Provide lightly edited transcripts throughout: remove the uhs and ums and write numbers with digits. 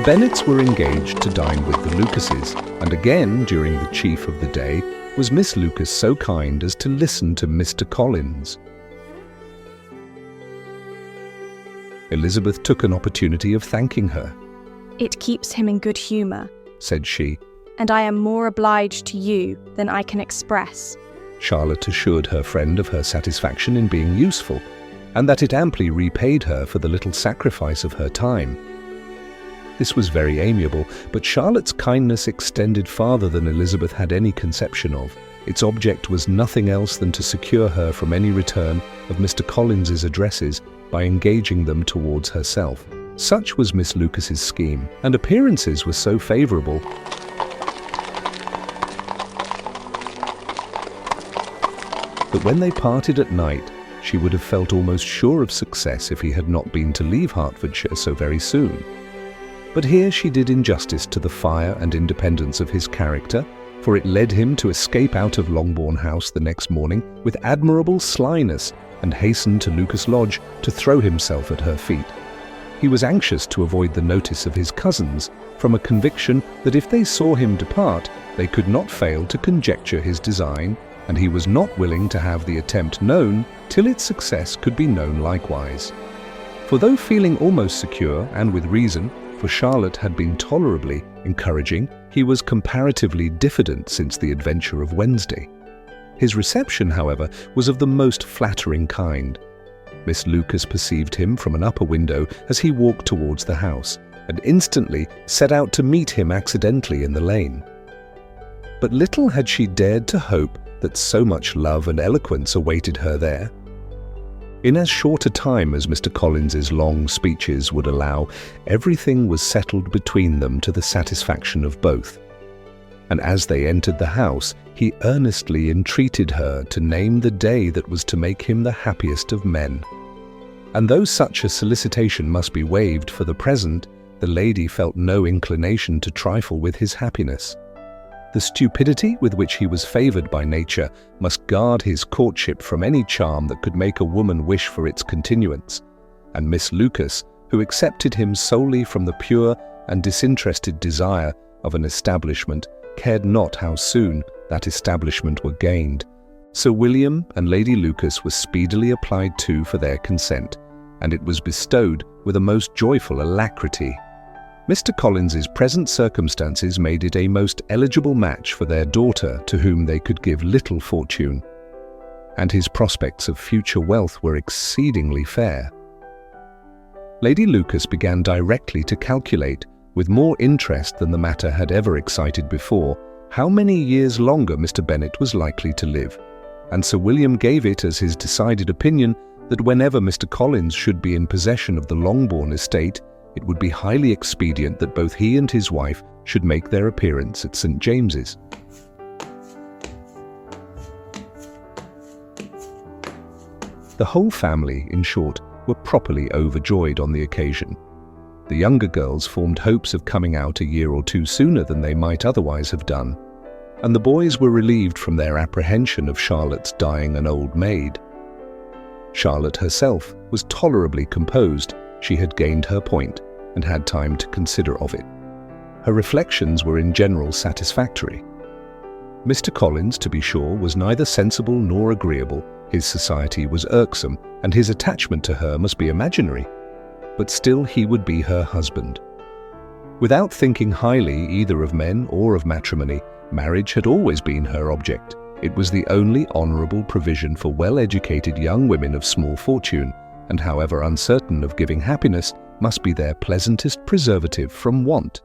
The Bennets were engaged to dine with the Lucases, and again during the chief of the day was Miss Lucas so kind as to listen to Mr. Collins. Elizabeth took an opportunity of thanking her. "It keeps him in good humour," said she, "and I am more obliged to you than I can express." Charlotte assured her friend of her satisfaction in being useful, and that it amply repaid her for the little sacrifice of her time. This was very amiable, but Charlotte's kindness extended farther than Elizabeth had any conception of. Its object was nothing else than to secure her from any return of Mr. Collins's addresses by engaging them towards herself. Such was Miss Lucas's scheme, and appearances were so favourable that when they parted at night, she would have felt almost sure of success if he had not been to leave Hertfordshire so very soon. But here she did injustice to the fire and independence of his character, for it led him to escape out of Longbourn House the next morning with admirable slyness and hasten to Lucas Lodge to throw himself at her feet. He was anxious to avoid the notice of his cousins, from a conviction that if they saw him depart, they could not fail to conjecture his design, and he was not willing to have the attempt known till its success could be known likewise. For though feeling almost secure, and with reason, for Charlotte had been tolerably encouraging, he was comparatively diffident since the adventure of Wednesday. His reception, however, was of the most flattering kind. Miss Lucas perceived him from an upper window as he walked towards the house, and instantly set out to meet him accidentally in the lane. But little had she dared to hope that so much love and eloquence awaited her there. In as short a time as Mr. Collins's long speeches would allow, everything was settled between them to the satisfaction of both. And as they entered the house, he earnestly entreated her to name the day that was to make him the happiest of men. And though such a solicitation must be waived for the present, the lady felt no inclination to trifle with his happiness. The stupidity with which he was favoured by nature must guard his courtship from any charm that could make a woman wish for its continuance, and Miss Lucas, who accepted him solely from the pure and disinterested desire of an establishment, cared not how soon that establishment were gained. Sir William and Lady Lucas were speedily applied to for their consent, and it was bestowed with a most joyful alacrity. Mr. Collins's present circumstances made it a most eligible match for their daughter, to whom they could give little fortune, and his prospects of future wealth were exceedingly fair. Lady Lucas began directly to calculate, with more interest than the matter had ever excited before, how many years longer Mr. Bennet was likely to live, and Sir William gave it as his decided opinion that whenever Mr. Collins should be in possession of the Longbourn estate, it would be highly expedient that both he and his wife should make their appearance at St. James's. The whole family, in short, were properly overjoyed on the occasion. The younger girls formed hopes of coming out a year or two sooner than they might otherwise have done, and the boys were relieved from their apprehension of Charlotte's dying an old maid. Charlotte herself was tolerably composed. She had gained her point and had time to consider of it. Her reflections were in general satisfactory. Mr. Collins, to be sure, was neither sensible nor agreeable. His society was irksome, and his attachment to her must be imaginary. But still he would be her husband. Without thinking highly either of men or of matrimony, marriage had always been her object. It was the only honourable provision for well-educated young women of small fortune, and however uncertain of giving happiness, must be their pleasantest preservative from want.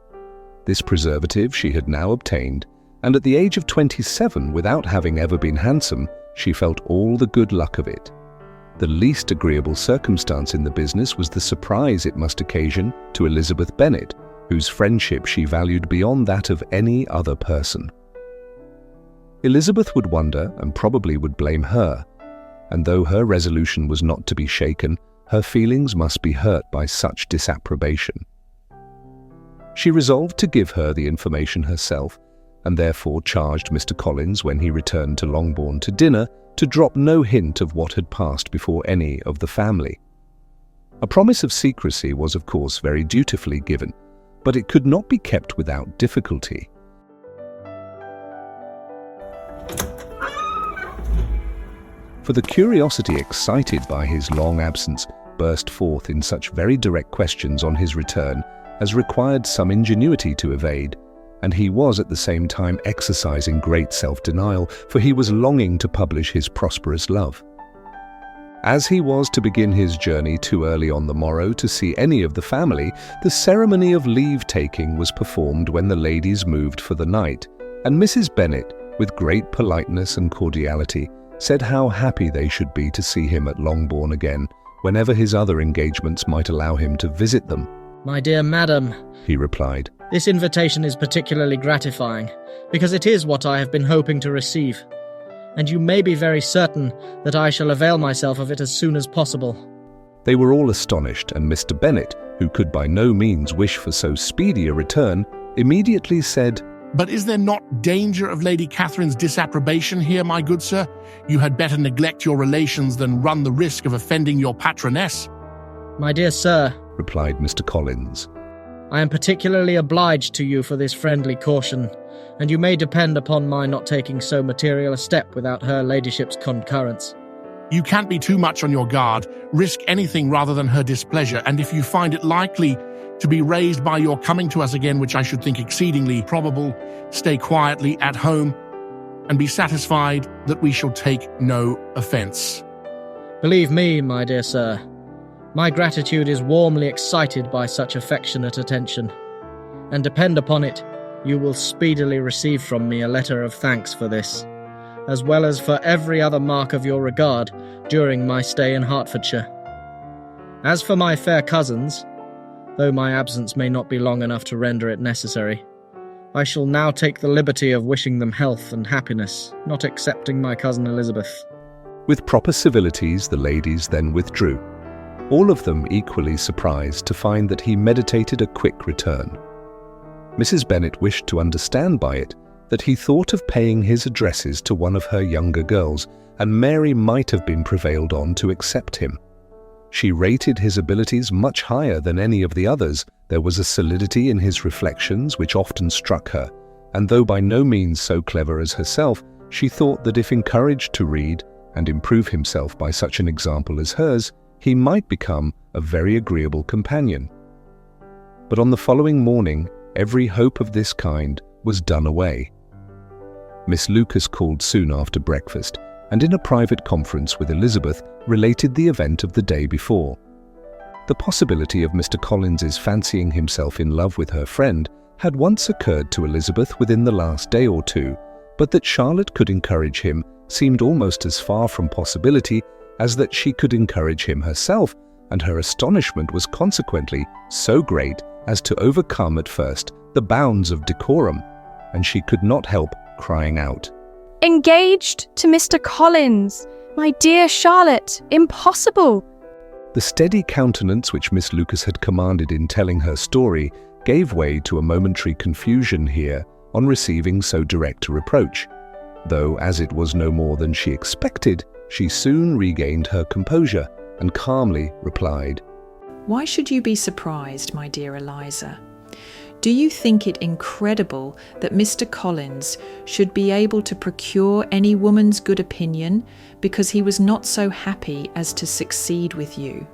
This preservative she had now obtained, and at the age of 27, without having ever been handsome, she felt all the good luck of it. The least agreeable circumstance in the business was the surprise it must occasion to Elizabeth Bennet, whose friendship she valued beyond that of any other person. Elizabeth would wonder, and probably would blame her, and though her resolution was not to be shaken, her feelings must be hurt by such disapprobation. She resolved to give her the information herself, and therefore charged Mr. Collins, when he returned to Longbourn to dinner, to drop no hint of what had passed before any of the family. A promise of secrecy was of course very dutifully given, but it could not be kept without difficulty. For the curiosity excited by his long absence burst forth in such very direct questions on his return as required some ingenuity to evade, and he was at the same time exercising great self-denial, for he was longing to publish his prosperous love. As he was to begin his journey too early on the morrow to see any of the family, the ceremony of leave-taking was performed when the ladies moved for the night, and Mrs. Bennet, with great politeness and cordiality, said how happy they should be to see him at Longbourn again, whenever his other engagements might allow him to visit them. "My dear madam," he replied, "this invitation is particularly gratifying, because it is what I have been hoping to receive, and you may be very certain that I shall avail myself of it as soon as possible." They were all astonished, and Mr. Bennet, who could by no means wish for so speedy a return, immediately said, "But is there not danger of Lady Catherine's disapprobation here, my good sir? You had better neglect your relations than run the risk of offending your patroness." "My dear sir," replied Mr. Collins, "I am particularly obliged to you for this friendly caution, and you may depend upon my not taking so material a step without her ladyship's concurrence." "You can't be too much on your guard. Risk anything rather than her displeasure, and if you find it likely to be raised by your coming to us again, which I should think exceedingly probable, stay quietly at home and be satisfied that we shall take no offence." "Believe me, my dear sir, my gratitude is warmly excited by such affectionate attention, and depend upon it, you will speedily receive from me a letter of thanks for this, as well as for every other mark of your regard during my stay in Hertfordshire. As for my fair cousins, though my absence may not be long enough to render it necessary, I shall now take the liberty of wishing them health and happiness, not excepting my cousin Elizabeth." With proper civilities, the ladies then withdrew, all of them equally surprised to find that he meditated a quick return. Mrs. Bennet wished to understand by it that he thought of paying his addresses to one of her younger girls, and Mary might have been prevailed on to accept him. She rated his abilities much higher than any of the others. There was a solidity in his reflections which often struck her, and though by no means so clever as herself, she thought that if encouraged to read and improve himself by such an example as hers, he might become a very agreeable companion. But on the following morning, every hope of this kind was done away. Miss Lucas called soon after breakfast, and in a private conference with Elizabeth related the event of the day before. The possibility of Mr. Collins's fancying himself in love with her friend had once occurred to Elizabeth within the last day or two, but that Charlotte could encourage him seemed almost as far from possibility as that she could encourage him herself, and her astonishment was consequently so great as to overcome at first the bounds of decorum, and she could not help crying out, "Engaged to Mr. Collins! My dear Charlotte, impossible!" The steady countenance which Miss Lucas had commanded in telling her story gave way to a momentary confusion here on receiving so direct a reproach, though as it was no more than she expected, she soon regained her composure and calmly replied, "Why should you be surprised, my dear Eliza? Do you think it incredible that Mr. Collins should be able to procure any woman's good opinion because he was not so happy as to succeed with you?"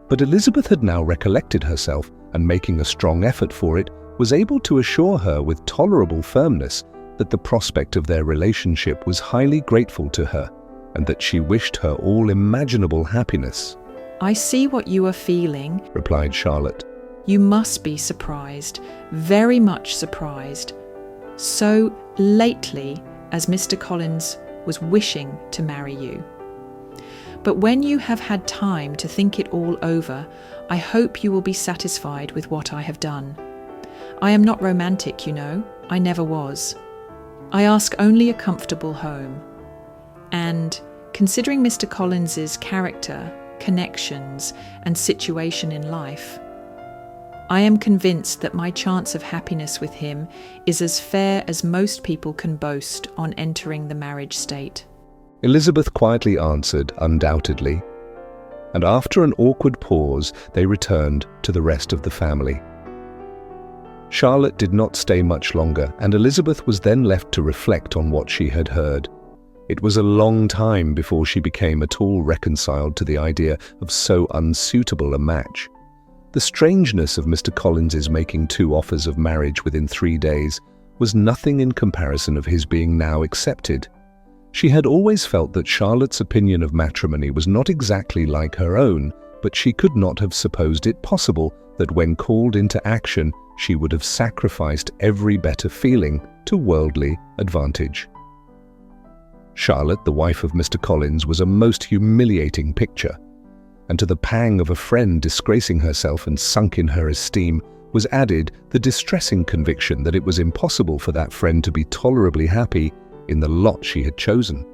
But Elizabeth had now recollected herself, and making a strong effort for it, was able to assure her with tolerable firmness that the prospect of their relationship was highly grateful to her, and that she wished her all imaginable happiness. "I see what you are feeling," replied Charlotte. "You must be surprised, very much surprised, so lately as Mr. Collins was wishing to marry you. But when you have had time to think it all over, I hope you will be satisfied with what I have done. I am not romantic, you know. I never was. I ask only a comfortable home. And, considering Mr. Collins's character, connections, and situation in life, I am convinced that my chance of happiness with him is as fair as most people can boast on entering the marriage state." Elizabeth quietly answered, "Undoubtedly," and after an awkward pause they returned to the rest of the family. Charlotte did not stay much longer, and Elizabeth was then left to reflect on what she had heard. It was a long time before she became at all reconciled to the idea of so unsuitable a match. The strangeness of Mr. Collins's making 2 offers of marriage within 3 days was nothing in comparison of his being now accepted. She had always felt that Charlotte's opinion of matrimony was not exactly like her own, but she could not have supposed it possible that when called into action, she would have sacrificed every better feeling to worldly advantage. Charlotte, the wife of Mr. Collins, was a most humiliating picture, and to the pang of a friend disgracing herself and sunk in her esteem was added the distressing conviction that it was impossible for that friend to be tolerably happy in the lot she had chosen.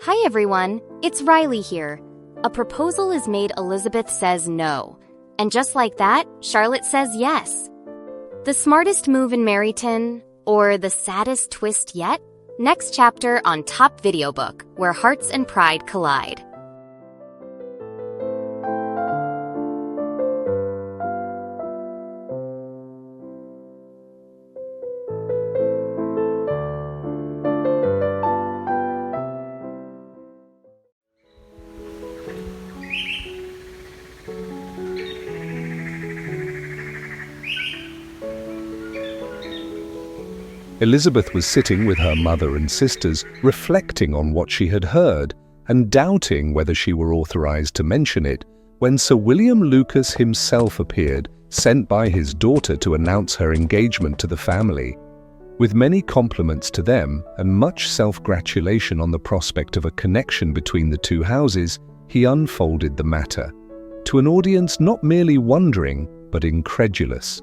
Hi everyone, it's Riley here. A proposal is made, Elizabeth says no. And just like that, Charlotte says yes. The smartest move in Meryton, or the saddest twist yet? Next chapter on Top VideoBook, where hearts and pride collide. Elizabeth was sitting with her mother and sisters, reflecting on what she had heard and doubting whether she were authorized to mention it, when Sir William Lucas himself appeared, sent by his daughter to announce her engagement to the family. With many compliments to them and much self-gratulation on the prospect of a connection between the 2 houses, he unfolded the matter to an audience not merely wondering but incredulous.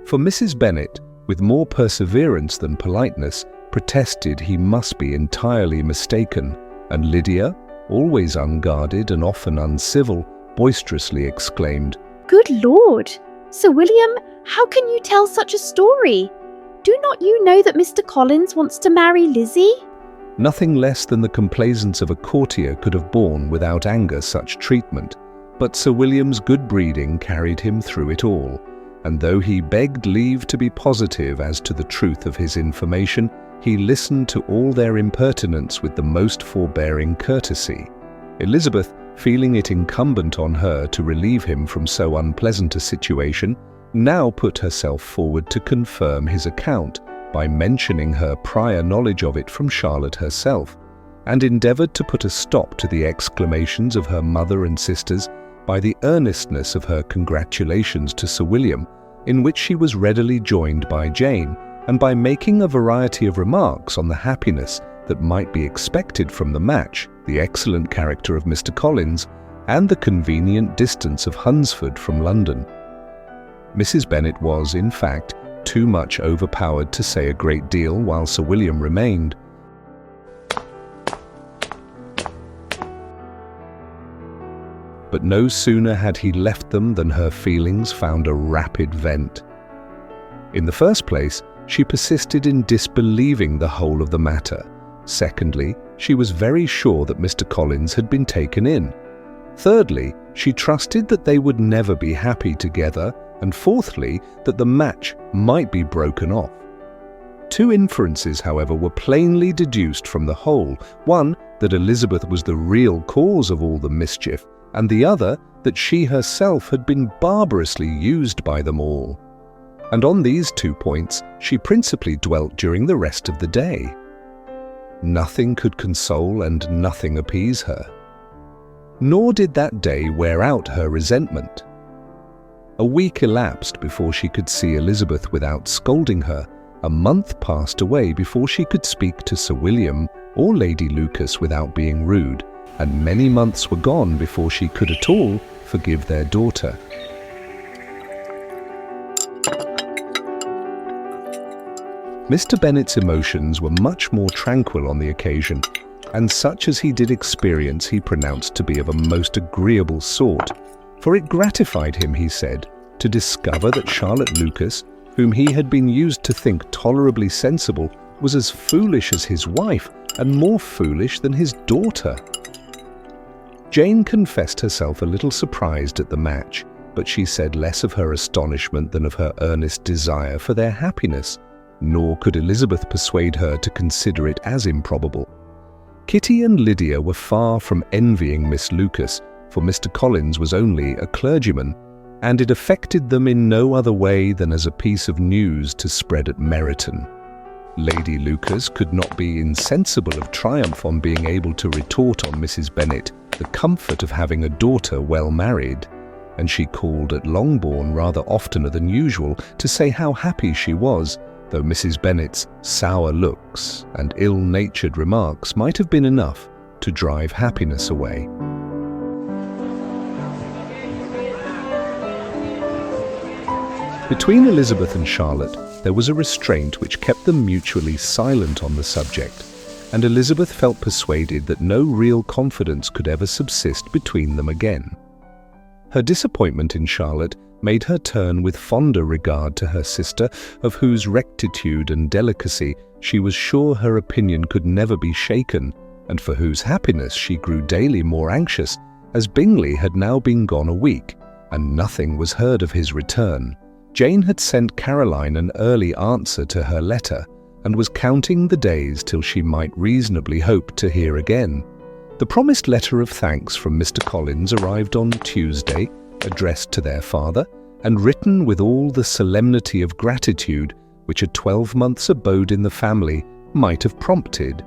For Mrs. Bennet, with more perseverance than politeness, protested he must be entirely mistaken, and Lydia, always unguarded and often uncivil, boisterously exclaimed, Good Lord! Sir William, how can you tell such a story? Do not you know that Mr. Collins wants to marry Lizzie? Nothing less than the complaisance of a courtier could have borne without anger such treatment, but Sir William's good breeding carried him through it all, and though he begged leave to be positive as to the truth of his information, he listened to all their impertinence with the most forbearing courtesy. Elizabeth, feeling it incumbent on her to relieve him from so unpleasant a situation, now put herself forward to confirm his account by mentioning her prior knowledge of it from Charlotte herself, and endeavoured to put a stop to the exclamations of her mother and sisters by the earnestness of her congratulations to Sir William, in which she was readily joined by Jane, and by making a variety of remarks on the happiness that might be expected from the match, the excellent character of Mr. Collins, and the convenient distance of Hunsford from London. Mrs. Bennet was, in fact, too much overpowered to say a great deal while Sir William remained. But no sooner had he left them than her feelings found a rapid vent. In the first place, she persisted in disbelieving the whole of the matter. Secondly, she was very sure that Mr. Collins had been taken in. Thirdly, she trusted that they would never be happy together, and fourthly, that the match might be broken off. 2 inferences, however, were plainly deduced from the whole. One, that Elizabeth was the real cause of all the mischief, and the other, that she herself had been barbarously used by them all. And on these 2 points she principally dwelt during the rest of the day. Nothing could console and nothing appease her. Nor did that day wear out her resentment. A week elapsed before she could see Elizabeth without scolding her. A month passed away before she could speak to Sir William or Lady Lucas without being rude, and many months were gone before she could at all forgive their daughter. Mr. Bennet's emotions were much more tranquil on the occasion, and such as he did experience he pronounced to be of a most agreeable sort, for it gratified him, he said, to discover that Charlotte Lucas, whom he had been used to think tolerably sensible, was as foolish as his wife, and more foolish than his daughter. Jane confessed herself a little surprised at the match, but she said less of her astonishment than of her earnest desire for their happiness, nor could Elizabeth persuade her to consider it as improbable. Kitty and Lydia were far from envying Miss Lucas, for Mr. Collins was only a clergyman, and it affected them in no other way than as a piece of news to spread at Meryton. Lady Lucas could not be insensible of triumph on being able to retort on Mrs. Bennet the comfort of having a daughter well married, and she called at Longbourn rather oftener than usual to say how happy she was, though Mrs. Bennet's sour looks and ill-natured remarks might have been enough to drive happiness away. Between Elizabeth and Charlotte, there was a restraint which kept them mutually silent on the subject, and Elizabeth felt persuaded that no real confidence could ever subsist between them again. Her disappointment in Charlotte made her turn with fonder regard to her sister, of whose rectitude and delicacy she was sure her opinion could never be shaken, and for whose happiness she grew daily more anxious, as Bingley had now been gone a week, and nothing was heard of his return. Jane had sent Caroline an early answer to her letter, and was counting the days till she might reasonably hope to hear again. The promised letter of thanks from Mr. Collins arrived on Tuesday, addressed to their father, and written with all the solemnity of gratitude which a 12 months' abode in the family might have prompted.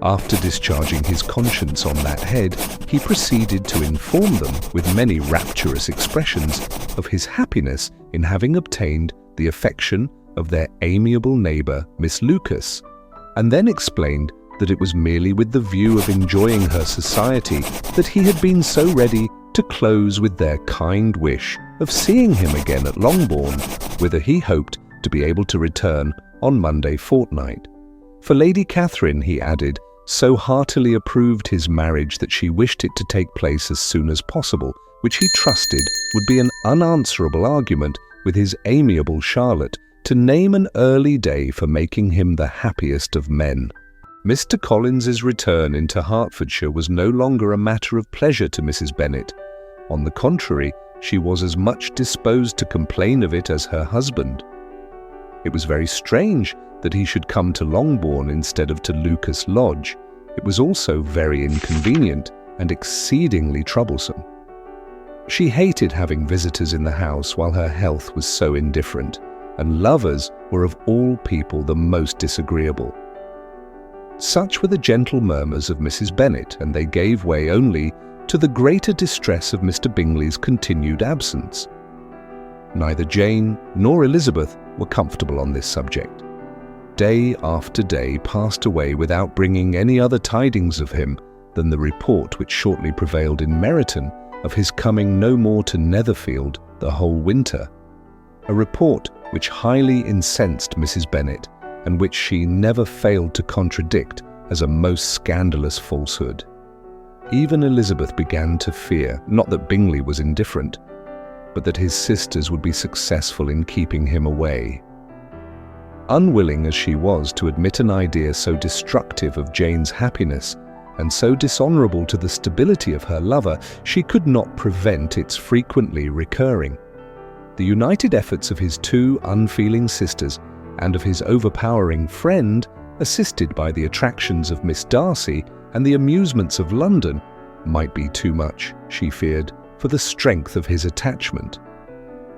After discharging his conscience on that head, he proceeded to inform them, with many rapturous expressions, of his happiness in having obtained the affection of their amiable neighbour, Miss Lucas, and then explained that it was merely with the view of enjoying her society that he had been so ready to close with their kind wish of seeing him again at Longbourn, whither he hoped to be able to return on Monday fortnight. For Lady Catherine, he added, so heartily approved his marriage that she wished it to take place as soon as possible, which he trusted would be an unanswerable argument with his amiable Charlotte to name an early day for making him the happiest of men. Mr. Collins's return into Hertfordshire was no longer a matter of pleasure to Mrs. Bennet. On the contrary, she was as much disposed to complain of it as her husband. It was very strange that he should come to Longbourn instead of to Lucas Lodge. It was also very inconvenient and exceedingly troublesome. She hated having visitors in the house while her health was so indifferent, and lovers were of all people the most disagreeable. Such were the gentle murmurs of Mrs. Bennet, and they gave way only to the greater distress of Mr. Bingley's continued absence. Neither Jane nor Elizabeth were comfortable on this subject. Day after day passed away without bringing any other tidings of him than the report which shortly prevailed in Meryton of his coming no more to Netherfield the whole winter, a report which highly incensed Mrs. Bennet, and which she never failed to contradict as a most scandalous falsehood. Even Elizabeth began to fear, not that Bingley was indifferent, but that his sisters would be successful in keeping him away. Unwilling as she was to admit an idea so destructive of Jane's happiness and so dishonourable to the stability of her lover, she could not prevent its frequently recurring. The united efforts of his two unfeeling sisters and of his overpowering friend, assisted by the attractions of Miss Darcy and the amusements of London, might be too much, she feared, for the strength of his attachment.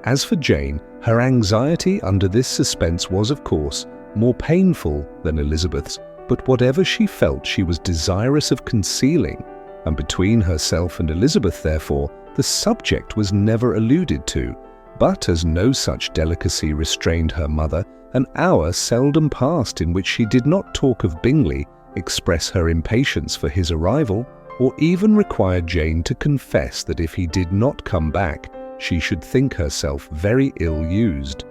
As for Jane, her anxiety under this suspense was, of course, more painful than Elizabeth's, but whatever she felt she was desirous of concealing, and between herself and Elizabeth, therefore, the subject was never alluded to. But as no such delicacy restrained her mother, an hour seldom passed in which she did not talk of Bingley, express her impatience for his arrival, or even require Jane to confess that if he did not come back, she should think herself very ill-used.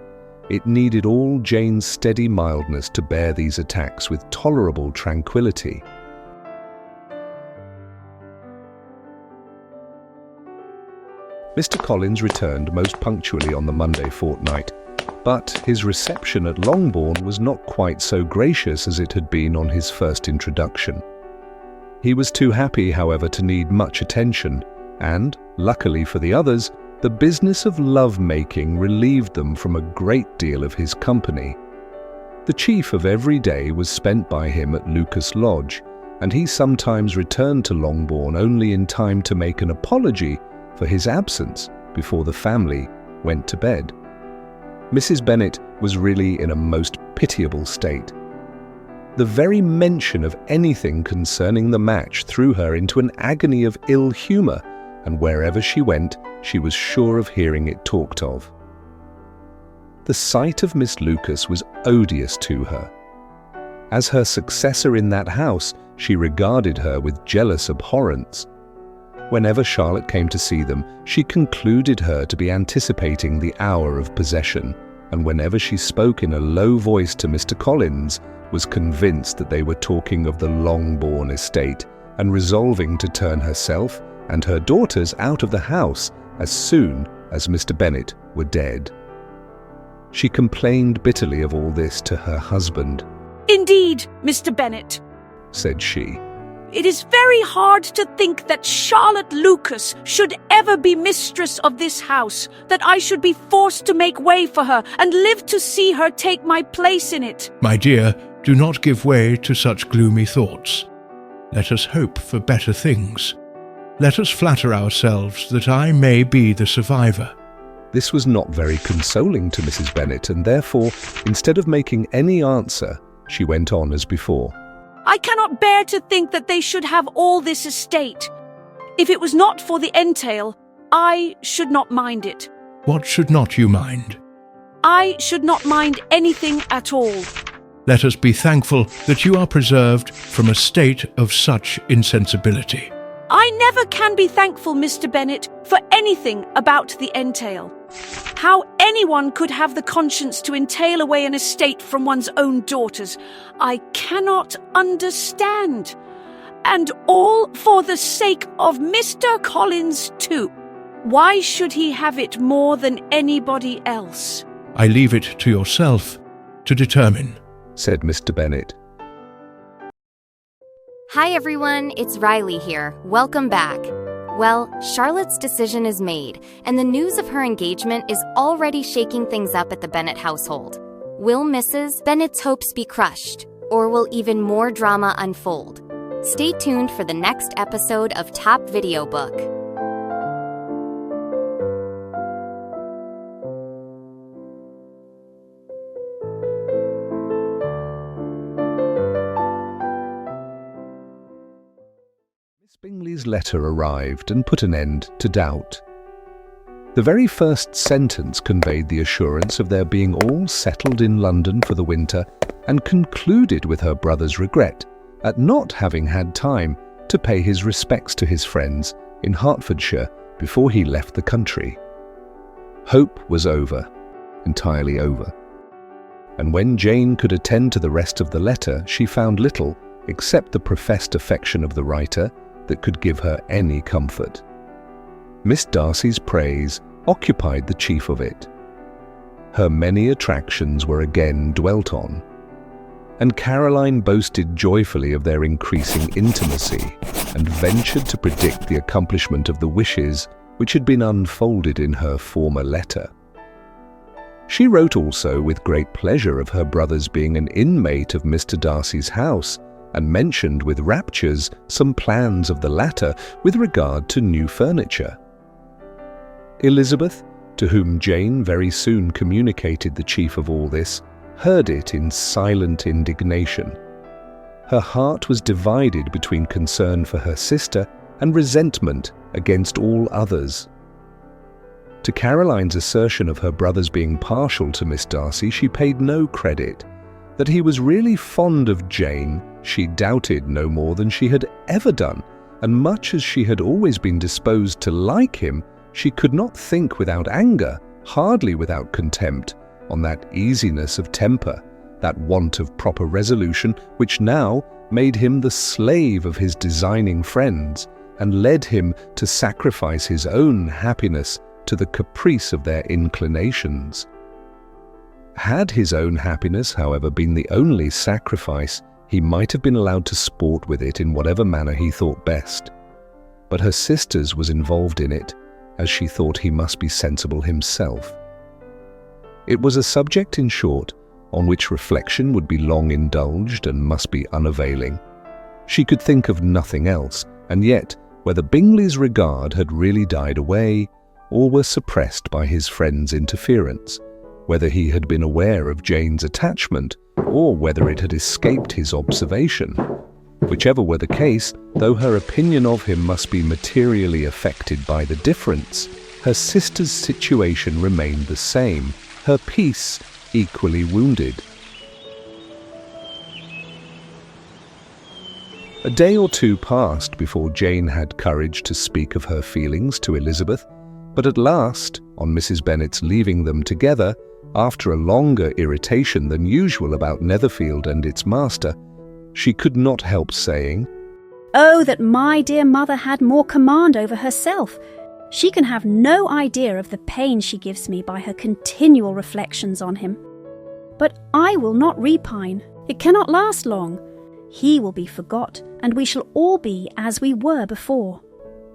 It needed all Jane's steady mildness to bear these attacks with tolerable tranquillity. Mr. Collins returned most punctually on the Monday fortnight, but his reception at Longbourn was not quite so gracious as it had been on his first introduction. He was too happy, however, to need much attention, and, luckily for the others, the business of love-making relieved them from a great deal of his company. The chief of every day was spent by him at Lucas Lodge, and he sometimes returned to Longbourn only in time to make an apology for his absence before the family went to bed. Mrs. Bennet was really in a most pitiable state. The very mention of anything concerning the match threw her into an agony of ill humour, and wherever she went, she was sure of hearing it talked of. The sight of Miss Lucas was odious to her. As her successor in that house, she regarded her with jealous abhorrence. Whenever Charlotte came to see them, she concluded her to be anticipating the hour of possession, and whenever she spoke in a low voice to Mr. Collins, was convinced that they were talking of the Longbourn estate, and resolving to turn herself and her daughters out of the house as soon as Mr. Bennet were dead. She complained bitterly of all this to her husband. "Indeed, Mr. Bennet," said she, "it is very hard to think that Charlotte Lucas should ever be mistress of this house, that I should be forced to make way for her and live to see her take my place in it." My dear, do not give way to such gloomy thoughts. Let us hope for better things. Let us flatter ourselves that I may be the survivor. This was not very consoling to Mrs. Bennet, and therefore, instead of making any answer, she went on as before. "I cannot bear to think that they should have all this estate. If it was not for the entail, I should not mind it. What should not you mind? I should not mind anything at all. Let us be thankful that you are preserved from a state of such insensibility." I never can be thankful, Mr. Bennet, for anything about the entail. How anyone could have the conscience to entail away an estate from one's own daughters, I cannot understand. And all for the sake of Mr. Collins, too. Why should he have it more than anybody else? I leave it to yourself to determine, said Mr. Bennet. Hi everyone, it's Riley here. Welcome back. Well, Charlotte's decision is made, and the news of her engagement is already shaking things up at the Bennet household. Will Mrs. Bennet's hopes be crushed, or will even more drama unfold? Stay tuned for the next episode of Top VideoBook. Bingley's letter arrived and put an end to doubt. The very first sentence conveyed the assurance of their being all settled in London for the winter, and concluded with her brother's regret at not having had time to pay his respects to his friends in Hertfordshire before he left the country. Hope was over, entirely over. And when Jane could attend to the rest of the letter, she found little, except the professed affection of the writer, that could give her any comfort. Miss Darcy's praise occupied the chief of it. Her many attractions were again dwelt on, and Caroline boasted joyfully of their increasing intimacy, and ventured to predict the accomplishment of the wishes which had been unfolded in her former letter. She wrote also with great pleasure of her brother's being an inmate of Mr. Darcy's house, and mentioned with raptures some plans of the latter with regard to new furniture. Elizabeth, to whom Jane very soon communicated the chief of all this, heard it in silent indignation. Her heart was divided between concern for her sister and resentment against all others. To Caroline's assertion of her brother's being partial to Miss Darcy, she paid no credit. That he was really fond of Jane, she doubted no more than she had ever done, and much as she had always been disposed to like him, she could not think without anger, hardly without contempt, on that easiness of temper, that want of proper resolution, which now made him the slave of his designing friends, and led him to sacrifice his own happiness to the caprice of their inclinations. Had his own happiness, however, been the only sacrifice, he might have been allowed to sport with it in whatever manner he thought best. But her sister's was involved in it, as she thought he must be sensible himself. It was a subject, in short, on which reflection would be long indulged and must be unavailing. She could think of nothing else, and yet, whether Bingley's regard had really died away, or were suppressed by his friend's interference, whether he had been aware of Jane's attachment, or whether it had escaped his observation. Whichever were the case, though her opinion of him must be materially affected by the difference, her sister's situation remained the same, her peace equally wounded. A day or two passed before Jane had courage to speak of her feelings to Elizabeth, but at last, on Mrs. Bennet's leaving them together, after a longer irritation than usual about Netherfield and its master, she could not help saying, "Oh, that my dear mother had more command over herself! She can have no idea of the pain she gives me by her continual reflections on him. But I will not repine. It cannot last long. He will be forgot, and we shall all be as we were before."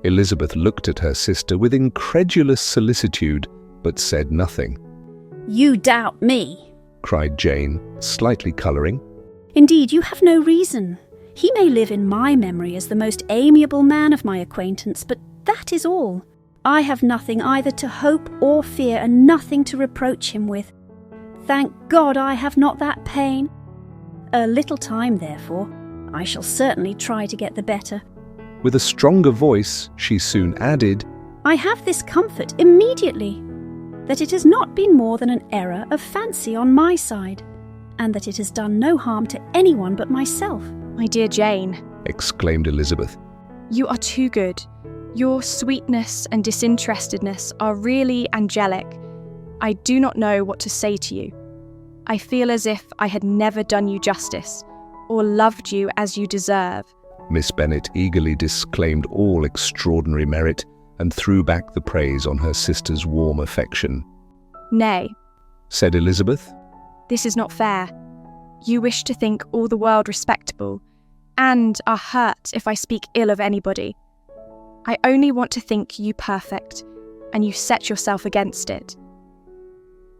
Elizabeth looked at her sister with incredulous solicitude, but said nothing. "You doubt me," cried Jane, slightly colouring. "Indeed, you have no reason. He may live in my memory as the most amiable man of my acquaintance, but that is all. I have nothing either to hope or fear, and nothing to reproach him with. Thank God I have not that pain. A little time, therefore. I shall certainly try to get the better." With a stronger voice, she soon added, "I have this comfort immediately, that it has not been more than an error of fancy on my side, and that it has done no harm to anyone but myself." "My dear Jane," exclaimed Elizabeth, "you are too good. Your sweetness and disinterestedness are really angelic. I do not know what to say to you. I feel as if I had never done you justice, or loved you as you deserve." Miss Bennet eagerly disclaimed all extraordinary merit and threw back the praise on her sister's warm affection. "Nay," said Elizabeth, "this is not fair. You wish to think all the world respectable, and are hurt if I speak ill of anybody. I only want to think you perfect, and you set yourself against it.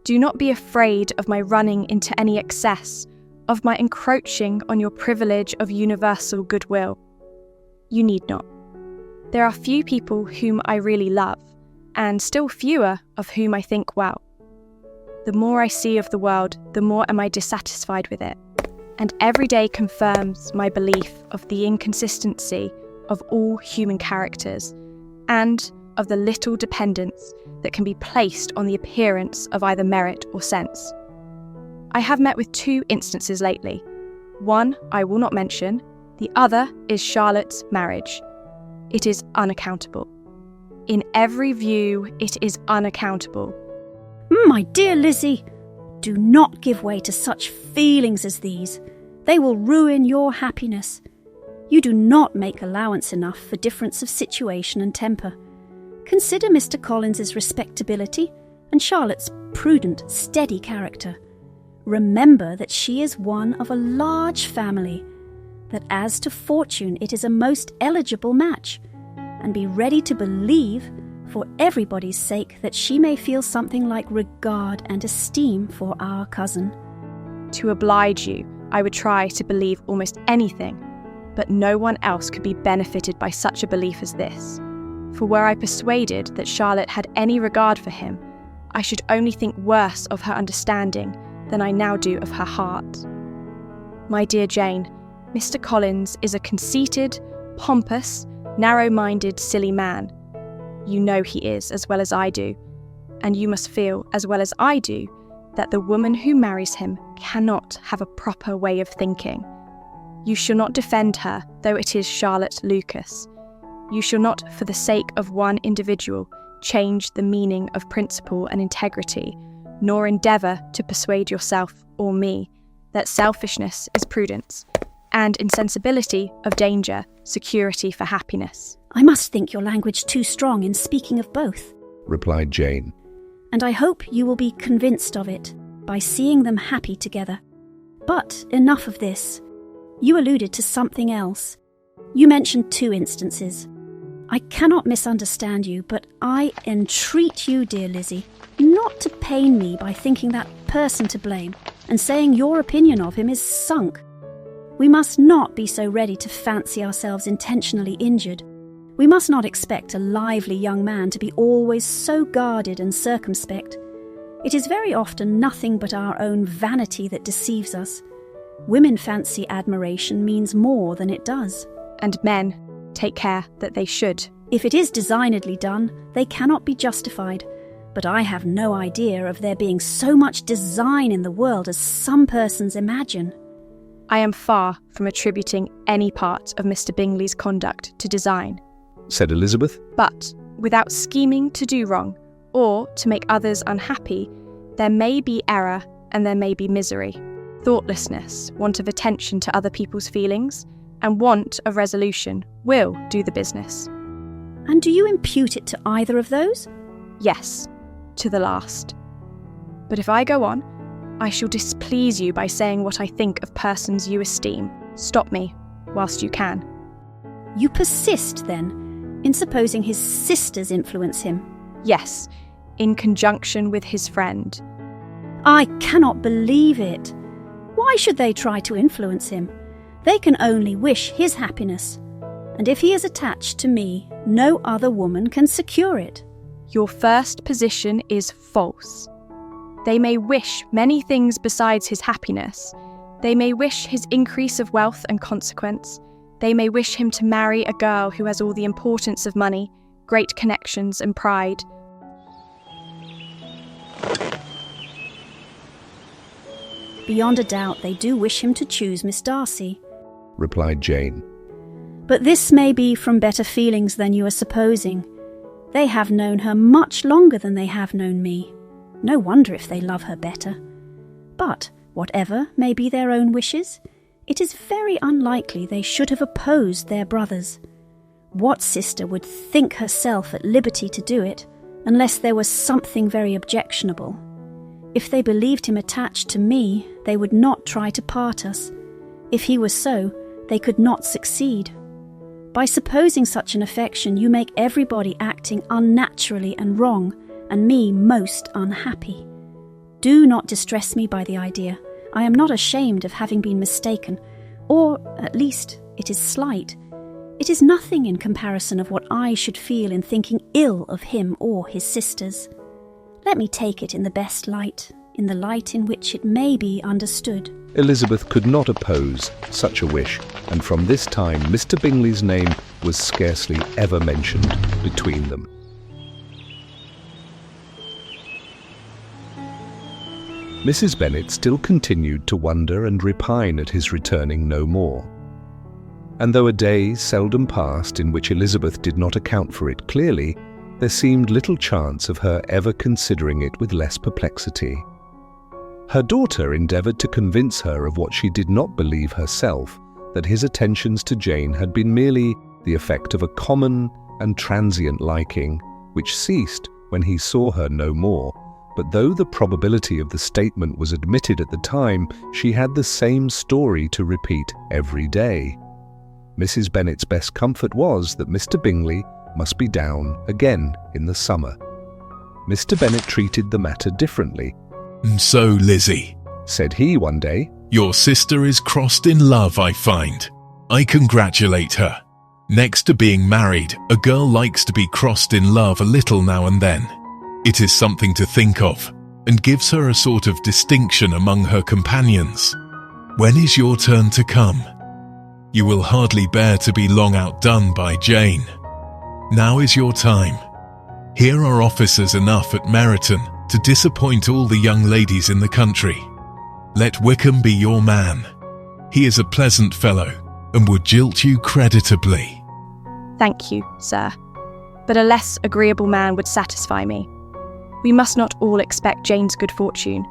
Do not be afraid of my running into any excess, of my encroaching on your privilege of universal goodwill. You need not. There are few people whom I really love, and still fewer of whom I think well. The more I see of the world, the more am I dissatisfied with it, and every day confirms my belief of the inconsistency of all human characters, and of the little dependence that can be placed on the appearance of either merit or sense. I have met with 2 instances lately. One I will not mention, the other is Charlotte's marriage. It is unaccountable. In every view, it is unaccountable." "My dear Lizzie, do not give way to such feelings as these. They will ruin your happiness. You do not make allowance enough for difference of situation and temper. Consider Mr. Collins's respectability and Charlotte's prudent, steady character. Remember that she is one of a large family, that as to fortune it is a most eligible match, and be ready to believe, for everybody's sake, that she may feel something like regard and esteem for our cousin." To oblige you, I would try to believe almost anything, but no one else could be benefited by such a belief as this. For were I persuaded that Charlotte had any regard for him, I should only think worse of her understanding than I now do of her heart. My dear Jane, Mr. Collins is a conceited, pompous, narrow-minded, silly man. You know he is as well as I do, and you must feel as well as I do that the woman who marries him cannot have a proper way of thinking. You shall not defend her, though it is Charlotte Lucas. You shall not, for the sake of one individual, change the meaning of principle and integrity, nor endeavour to persuade yourself or me that selfishness is prudence, and insensibility of danger, security for happiness. "I must think your language too strong in speaking of both," replied Jane. "and I hope you will be convinced of it by seeing them happy together. But enough of this. You alluded to something else. You mentioned 2 instances. I cannot misunderstand you, but I entreat you, dear Lizzie, not to pain me by thinking that person to blame and saying your opinion of him is sunk. We must not be so ready to fancy ourselves intentionally injured. We must not expect a lively young man to be always so guarded and circumspect. It is very often nothing but our own vanity that deceives us. Women fancy admiration means more than it does. And men take care that they should. If it is designedly done, they cannot be justified. But I have no idea of there being so much design in the world as some persons imagine. I am far from attributing any part of Mr. Bingley's conduct to design, said Elizabeth. but without scheming to do wrong or to make others unhappy, there may be error and there may be misery. Thoughtlessness, want of attention to other people's feelings, and want of resolution will do the business. And do you impute it to either of those? Yes, to the last. But if I go on, I shall displease you by saying what I think of persons you esteem. Stop me whilst you can. You persist, then, in supposing his sisters influence him? Yes, in conjunction with his friend. I cannot believe it. Why should they try to influence him? They can only wish his happiness. And if he is attached to me, no other woman can secure it. Your first position is false. They may wish many things besides his happiness. They may wish his increase of wealth and consequence. They may wish him to marry a girl who has all the importance of money, great connections and pride. Beyond a doubt, they do wish him to choose Miss Darcy. Replied Jane. But this may be from better feelings than you are supposing. They have known her much longer than they have known me. No wonder if they love her better. But, whatever may be their own wishes, it is very unlikely they should have opposed their brothers. What sister would think herself at liberty to do it, unless there was something very objectionable? If they believed him attached to me, they would not try to part us. If he was so, they could not succeed. By supposing such an affection, you make everybody acting unnaturally and wrong, and me most unhappy. Do not distress me by the idea. I am not ashamed of having been mistaken, or, at least, it is slight. It is nothing in comparison of what I should feel in thinking ill of him or his sisters. Let me take it in the best light, in the light in which it may be understood. Elizabeth could not oppose such a wish, and from this time Mr. Bingley's name was scarcely ever mentioned between them. Mrs. Bennet still continued to wonder and repine at his returning no more. And though a day seldom passed in which Elizabeth did not account for it clearly, there seemed little chance of her ever considering it with less perplexity. Her daughter endeavoured to convince her of what she did not believe herself, that his attentions to Jane had been merely the effect of a common and transient liking, which ceased when he saw her no more. But though the probability of the statement was admitted at the time, she had the same story to repeat every day. Mrs. Bennet's best comfort was that Mr. Bingley must be down again in the summer. Mr. Bennet treated the matter differently. "And so, Lizzie," said he one day, "your sister is crossed in love, I find. I congratulate her. Next to being married, a girl likes to be crossed in love a little now and then. It is something to think of, and gives her a sort of distinction among her companions. When is your turn to come? You will hardly bear to be long outdone by Jane. Now is your time. Here are officers enough at Meryton to disappoint all the young ladies in the country. Let Wickham be your man. He is a pleasant fellow, and would jilt you creditably." Thank you, sir. But a less agreeable man would satisfy me. We must not all expect Jane's good fortune.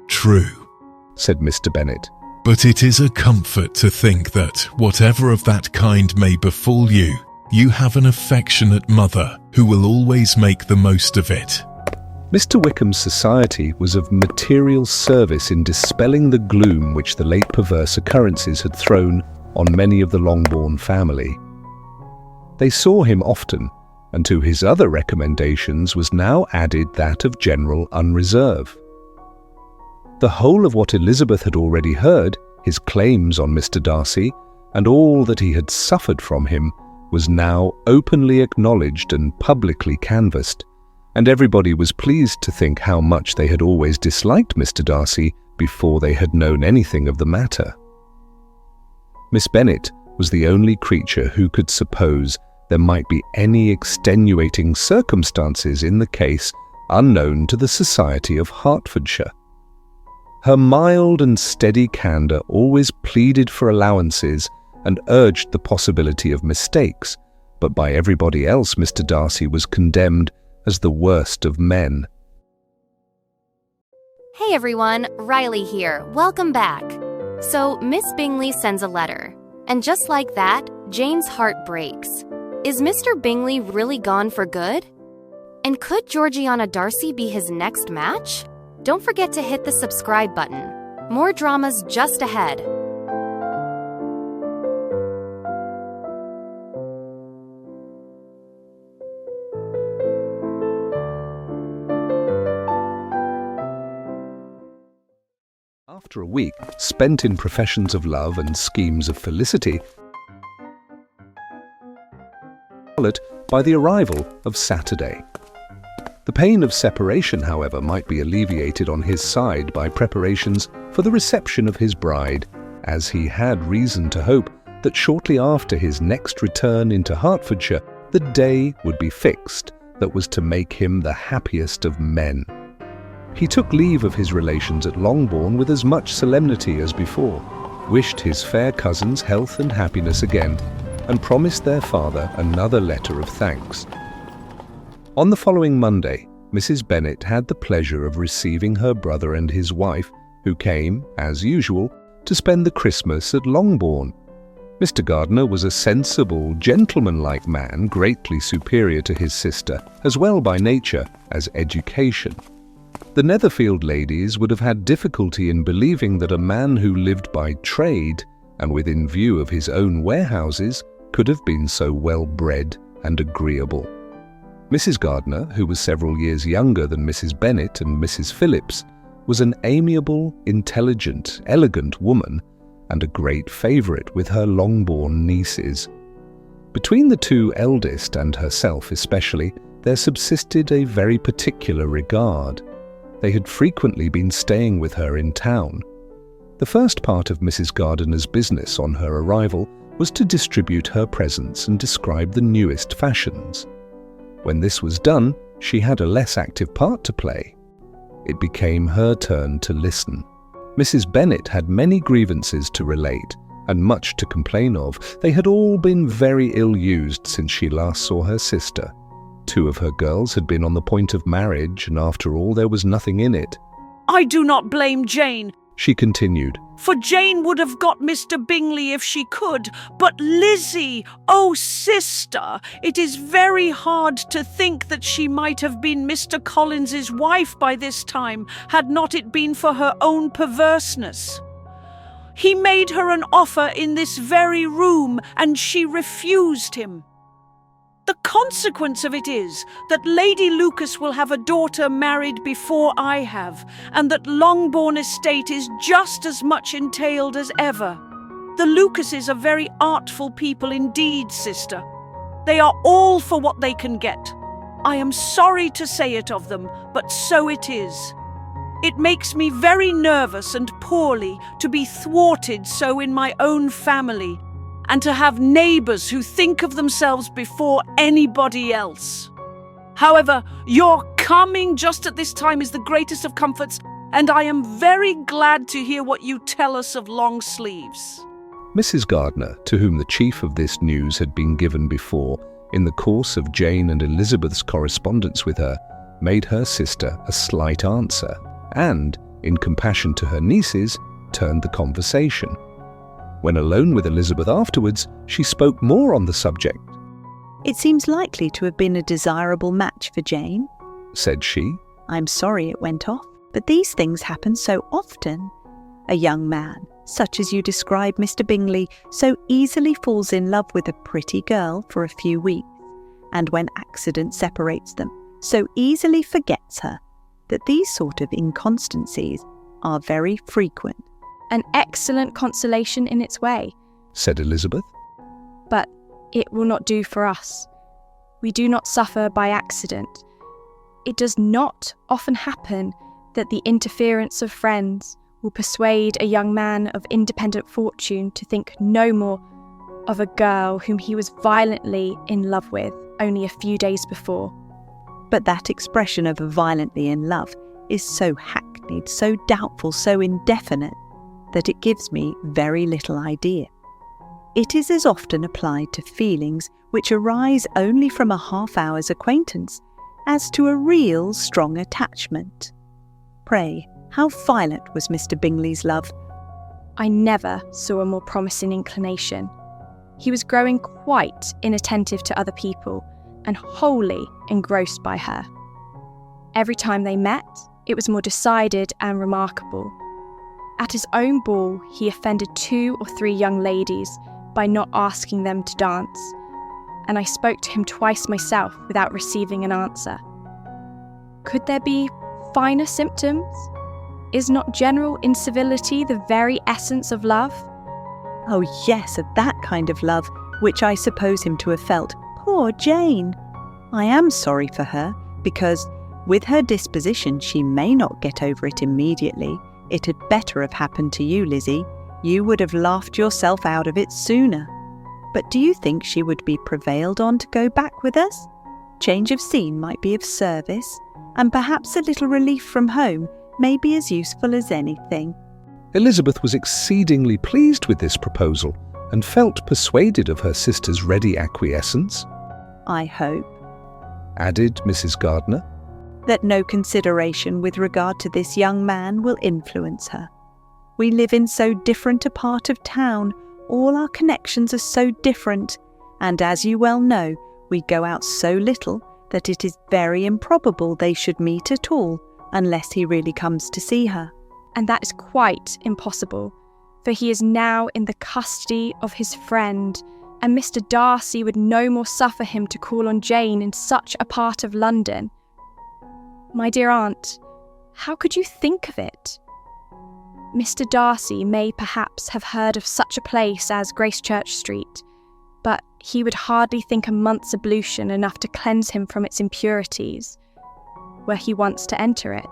"True," said Mr. Bennet. "but it is a comfort to think that, whatever of that kind may befall you, you have an affectionate mother who will always make the most of it." Mr. Wickham's society was of material service in dispelling the gloom which the late perverse occurrences had thrown on many of the Longbourn family. They saw him often, and to his other recommendations was now added that of general unreserve. The whole of what Elizabeth had already heard, his claims on Mr. Darcy, and all that he had suffered from him, was now openly acknowledged and publicly canvassed, and everybody was pleased to think how much they had always disliked Mr. Darcy before they had known anything of the matter. Miss Bennet was the only creature who could suppose there might be any extenuating circumstances in the case unknown to the society of Hertfordshire. Her mild and steady candour always pleaded for allowances and urged the possibility of mistakes, but by everybody else Mr. Darcy was condemned as the worst of men. Hey everyone, Riley here. Welcome back. So, Miss Bingley sends a letter, and just like that, Jane's heart breaks. Is Mr. Bingley really gone for good? And could Georgiana Darcy be his next match? Don't forget to hit the subscribe button. More dramas just ahead. After a week spent in professions of love and schemes of felicity, followed by the arrival of Saturday. The pain of separation, however, might be alleviated on his side by preparations for the reception of his bride, as he had reason to hope that shortly after his next return into Hertfordshire, the day would be fixed that was to make him the happiest of men. He took leave of his relations at Longbourn with as much solemnity as before, wished his fair cousins health and happiness again, and promised their father another letter of thanks. On the following Monday, Mrs. Bennet had the pleasure of receiving her brother and his wife, who came, as usual, to spend the Christmas at Longbourn. Mr. Gardiner was a sensible, gentlemanlike man, greatly superior to his sister, as well by nature as education. The Netherfield ladies would have had difficulty in believing that a man who lived by trade, and within view of his own warehouses, could have been so well-bred and agreeable. Mrs. Gardiner, who was several years younger than Mrs. Bennet and Mrs. Phillips, was an amiable, intelligent, elegant woman, and a great favourite with her Longbourn nieces. Between the two eldest and herself especially, there subsisted a very particular regard. They had frequently been staying with her in town. The first part of Mrs. Gardiner's business on her arrival was to distribute her presents and describe the newest fashions. When this was done, she had a less active part to play. It became her turn to listen. Mrs. Bennet had many grievances to relate, and much to complain of. They had all been very ill-used since she last saw her sister. 2 of her girls had been on the point of marriage, and after all there was nothing in it. I do not blame Jane, she continued, for Jane would have got Mr. Bingley if she could. But Lizzie, oh sister, it is very hard to think that she might have been Mr. Collins's wife by this time, had not it been for her own perverseness. He made her an offer in this very room, and she refused him. The consequence of it is that Lady Lucas will have a daughter married before I have, and that Longbourn estate is just as much entailed as ever. The Lucases are very artful people indeed, sister. They are all for what they can get. I am sorry to say it of them, but so it is. It makes me very nervous and poorly to be thwarted so in my own family, and to have neighbours who think of themselves before anybody else. However, your coming just at this time is the greatest of comforts, and I am very glad to hear what you tell us of long sleeves. Mrs. Gardiner, to whom the chief of this news had been given before, in the course of Jane and Elizabeth's correspondence with her, made her sister a slight answer, and, in compassion to her nieces, turned the conversation. When alone with Elizabeth afterwards, she spoke more on the subject. "It seems likely to have been a desirable match for Jane," said she. "I'm sorry it went off, but these things happen so often. A young man, such as you describe Mr. Bingley so easily falls in love with a pretty girl for a few weeks, and when accident separates them, so easily forgets her, that these sort of inconstancies are very frequent. An excellent consolation in its way, said Elizabeth. but it will not do for us. We do not suffer by accident. It does not often happen that the interference of friends will persuade a young man of independent fortune to think no more of a girl whom he was violently in love with only a few days before. But that expression of violently in love is so hackneyed, so doubtful, so indefinite, that it gives me very little idea. It is as often applied to feelings which arise only from a half-hour's acquaintance as to a real strong attachment. Pray, how violent was Mr. Bingley's love? I never saw a more promising inclination. He was growing quite inattentive to other people and wholly engrossed by her. Every time they met, it was more decided and remarkable. At his own ball, he offended 2 or 3 young ladies by not asking them to dance, and I spoke to him twice myself without receiving an answer. Could there be finer symptoms? Is not general incivility the very essence of love? Oh yes, of that kind of love, which I suppose him to have felt. Poor Jane! I am sorry for her, because, with her disposition, she may not get over it immediately. It had better have happened to you, Lizzie. You would have laughed yourself out of it sooner. But do you think she would be prevailed on to go back with us? Change of scene might be of service, and perhaps a little relief from home may be as useful as anything. Elizabeth was exceedingly pleased with this proposal and felt persuaded of her sister's ready acquiescence. I hope, added Mrs. Gardiner, that no consideration with regard to this young man will influence her. We live in so different a part of town, all our connections are so different, and as you well know, we go out so little that it is very improbable they should meet at all, unless he really comes to see her. And that is quite impossible, for he is now in the custody of his friend, and Mr. Darcy would no more suffer him to call on Jane in such a part of London. My dear aunt, how could you think of it? Mr. Darcy may perhaps have heard of such a place as Gracechurch Street, but he would hardly think a month's ablution enough to cleanse him from its impurities, were he once to enter it.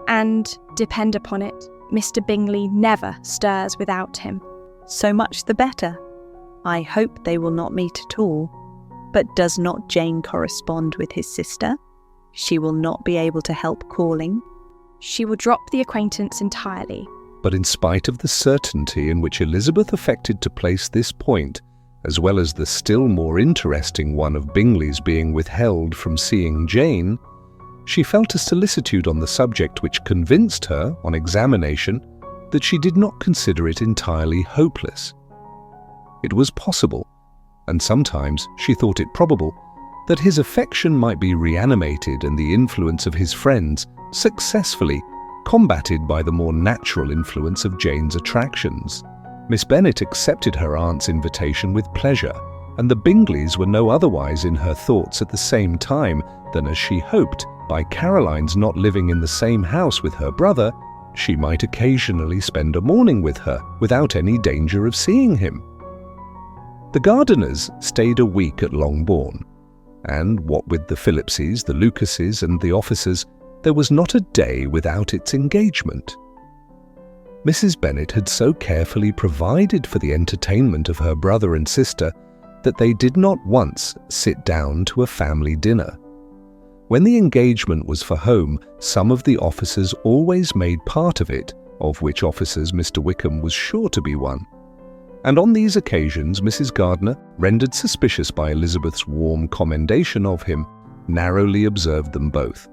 And, depend upon it, Mr. Bingley never stirs without him. So much the better. I hope they will not meet at all. But does not Jane correspond with his sister? She will not be able to help calling. She will drop the acquaintance entirely. But in spite of the certainty in which Elizabeth affected to place this point, as well as the still more interesting one of Bingley's being withheld from seeing Jane, she felt a solicitude on the subject which convinced her, on examination, that she did not consider it entirely hopeless. It was possible, and sometimes she thought it probable, that his affection might be reanimated and the influence of his friends successfully combated by the more natural influence of Jane's attractions. Miss Bennet accepted her aunt's invitation with pleasure, and the Bingleys were no otherwise in her thoughts at the same time than as she hoped, by Caroline's not living in the same house with her brother, she might occasionally spend a morning with her without any danger of seeing him. The Gardiners stayed a week at Longbourn, and what with the Phillipses, the Lucases, and the officers, there was not a day without its engagement. Mrs. Bennet had so carefully provided for the entertainment of her brother and sister that they did not once sit down to a family dinner. When the engagement was for home, some of the officers always made part of it, of which officers Mr. Wickham was sure to be one. And on these occasions Mrs. Gardiner, rendered suspicious by Elizabeth's warm commendation of him, narrowly observed them both.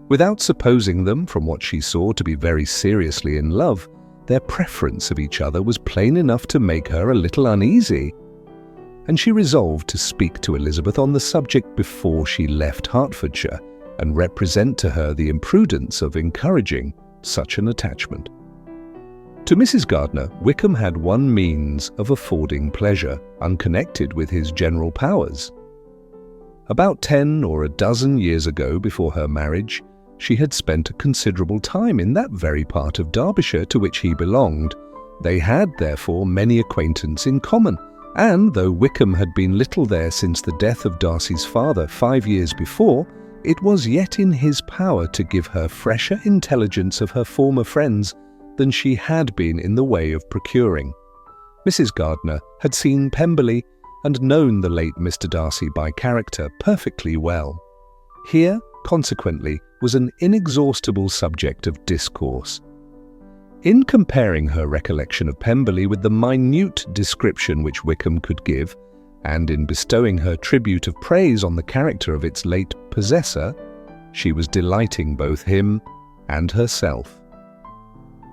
Without supposing them, from what she saw, to be very seriously in love, their preference of each other was plain enough to make her a little uneasy, and she resolved to speak to Elizabeth on the subject before she left Hertfordshire, and represent to her the imprudence of encouraging such an attachment. To Mrs. Gardiner, Wickham had one means of affording pleasure, unconnected with his general powers. About 10 or a dozen years ago, before her marriage, she had spent a considerable time in that very part of Derbyshire to which he belonged. They had, therefore, many acquaintance in common, and though Wickham had been little there since the death of Darcy's father 5 years before, it was yet in his power to give her fresher intelligence of her former friends than she had been in the way of procuring. Mrs. Gardiner had seen Pemberley and known the late Mr. Darcy by character perfectly well. Here, consequently, was an inexhaustible subject of discourse. In comparing her recollection of Pemberley with the minute description which Wickham could give, and in bestowing her tribute of praise on the character of its late possessor, she was delighting both him and herself.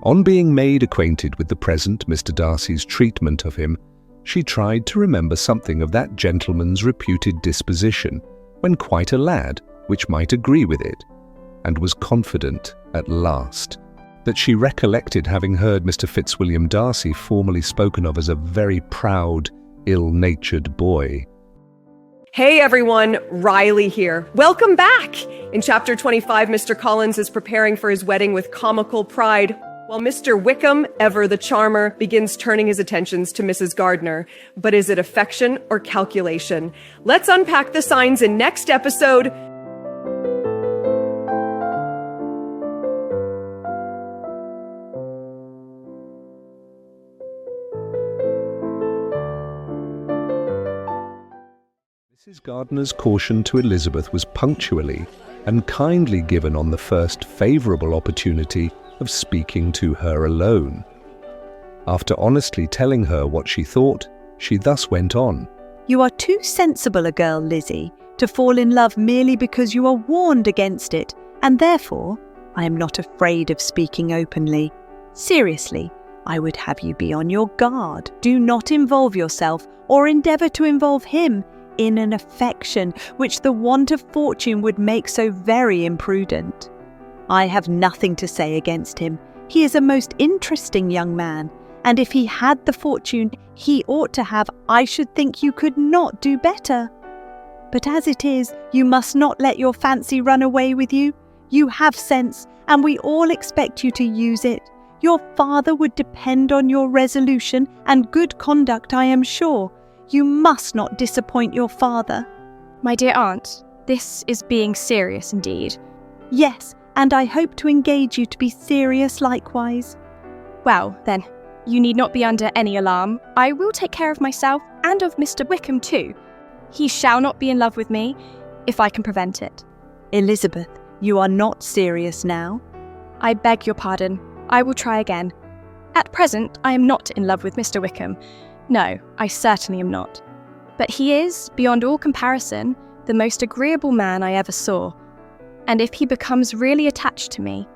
On being made acquainted with the present Mr. Darcy's treatment of him, she tried to remember something of that gentleman's reputed disposition, when quite a lad, which might agree with it, and was confident, at last, that she recollected having heard Mr. Fitzwilliam Darcy formerly spoken of as a very proud, ill-natured boy. Hey everyone, Riley here. Welcome back! In chapter 25, Mr. Collins is preparing for his wedding with comical pride, while Mr. Wickham, ever the charmer, begins turning his attentions to Mrs. Gardiner. But is it affection or calculation? Let's unpack the signs in next episode. Mrs. Gardiner's caution to Elizabeth was punctually and kindly given on the first favourable opportunity of speaking to her alone. After honestly telling her what she thought, she thus went on. You are too sensible a girl, Lizzie, to fall in love merely because you are warned against it, and therefore I am not afraid of speaking openly. Seriously, I would have you be on your guard. Do not involve yourself, or endeavour to involve him, in an affection which the want of fortune would make so very imprudent. I have nothing to say against him. He is a most interesting young man, and if he had the fortune he ought to have, I should think you could not do better. But as it is, you must not let your fancy run away with you. You have sense, and we all expect you to use it. Your father would depend on your resolution and good conduct, I am sure. You must not disappoint your father. My dear aunt, this is being serious indeed. Yes, and I hope to engage you to be serious likewise. Well, then, you need not be under any alarm. I will take care of myself and of Mr. Wickham too. He shall not be in love with me, if I can prevent it. Elizabeth, you are not serious now. I beg your pardon. I will try again. At present, I am not in love with Mr. Wickham. No, I certainly am not. But he is, beyond all comparison, the most agreeable man I ever saw. And if he becomes really attached to me,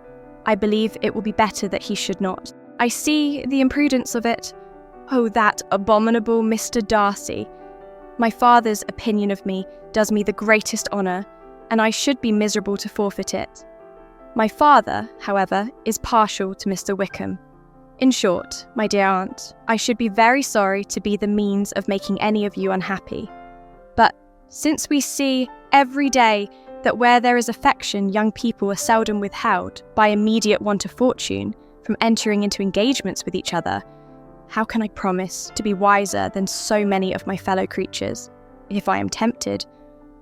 I believe it will be better that he should not. I see the imprudence of it. Oh, that abominable Mr. Darcy. My father's opinion of me does me the greatest honour, and I should be miserable to forfeit it. My father, however, is partial to Mr. Wickham. In short, my dear aunt, I should be very sorry to be the means of making any of you unhappy. But since we see every day that where there is affection, young people are seldom withheld by immediate want of fortune from entering into engagements with each other, how can I promise to be wiser than so many of my fellow creatures, if I am tempted?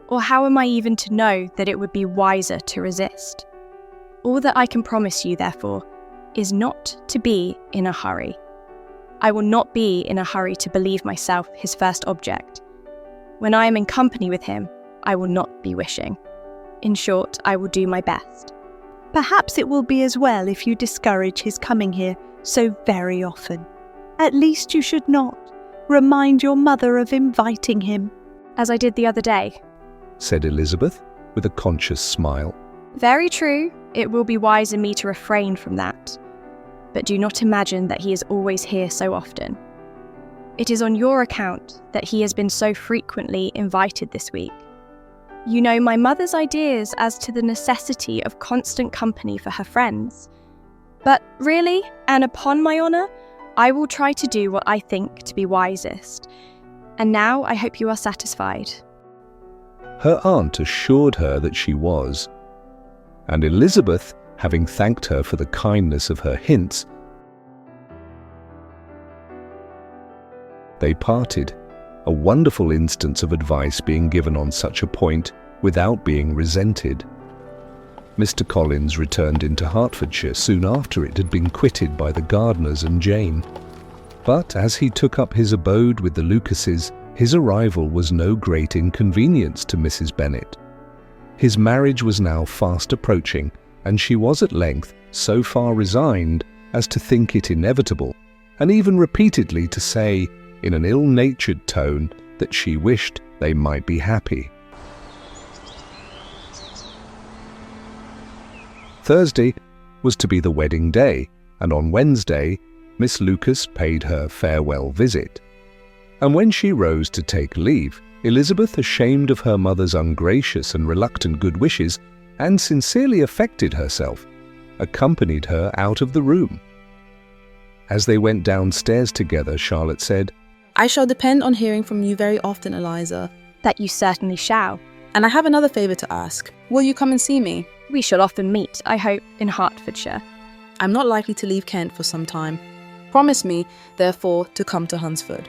Or how am I even to know that it would be wiser to resist? All that I can promise you, therefore, is not to be in a hurry. I will not be in a hurry to believe myself his first object. When I am in company with him, I will not be wishing. In short, I will do my best. Perhaps it will be as well if you discourage his coming here so very often. At least you should not. Remind your mother of inviting him. As I did the other day, said Elizabeth, with a conscious smile. Very true, it will be wise in me to refrain from that. But do not imagine that he is always here so often. It is on your account that he has been so frequently invited this week. You know my mother's ideas as to the necessity of constant company for her friends. But really, and upon my honour, I will try to do what I think to be wisest. And now I hope you are satisfied. Her aunt assured her that she was, and Elizabeth, having thanked her for the kindness of her hints, they parted, a wonderful instance of advice being given on such a point without being resented. Mr. Collins returned into Hertfordshire soon after it had been quitted by the Gardiners and Jane. But as he took up his abode with the Lucases, his arrival was no great inconvenience to Mrs. Bennet. His marriage was now fast approaching, and she was at length so far resigned as to think it inevitable, and even repeatedly to say, in an ill-natured tone, that she wished they might be happy. Thursday was to be the wedding day, and on Wednesday, Miss Lucas paid her farewell visit. And when she rose to take leave, Elizabeth, ashamed of her mother's ungracious and reluctant good wishes, and sincerely affected herself, accompanied her out of the room. As they went downstairs together, Charlotte said, "I shall depend on hearing from you very often, Eliza." That you certainly shall. "And I have another favour to ask. Will you come and see me?" We shall often meet, I hope, in Hertfordshire. "I'm not likely to leave Kent for some time. Promise me, therefore, to come to Hunsford."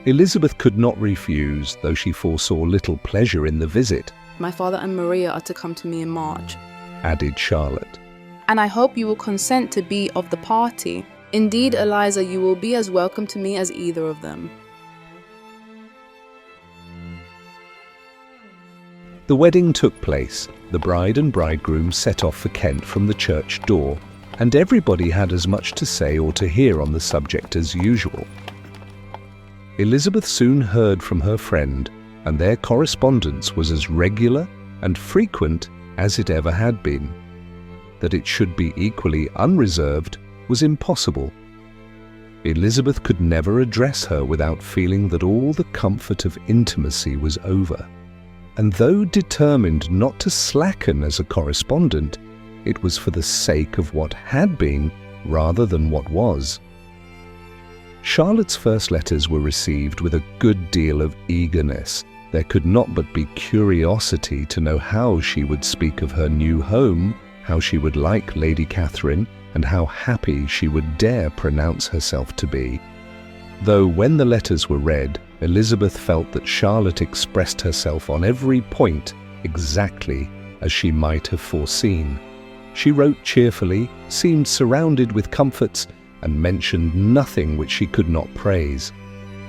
Elizabeth could not refuse, though she foresaw little pleasure in the visit. "My father and Maria are to come to me in March," added Charlotte. "and I hope you will consent to be of the party. Indeed, Eliza, you will be as welcome to me as either of them." The wedding took place. The bride and bridegroom set off for Kent from the church door, and everybody had as much to say or to hear on the subject as usual. Elizabeth soon heard from her friend, and their correspondence was as regular and frequent as it ever had been. That it should be equally unreserved was impossible. Elizabeth could never address her without feeling that all the comfort of intimacy was over. And though determined not to slacken as a correspondent, it was for the sake of what had been rather than what was. Charlotte's first letters were received with a good deal of eagerness. There could not but be curiosity to know how she would speak of her new home, how she would like Lady Catherine, and how happy she would dare pronounce herself to be. Though when the letters were read, Elizabeth felt that Charlotte expressed herself on every point exactly as she might have foreseen. She wrote cheerfully, seemed surrounded with comforts, and mentioned nothing which she could not praise.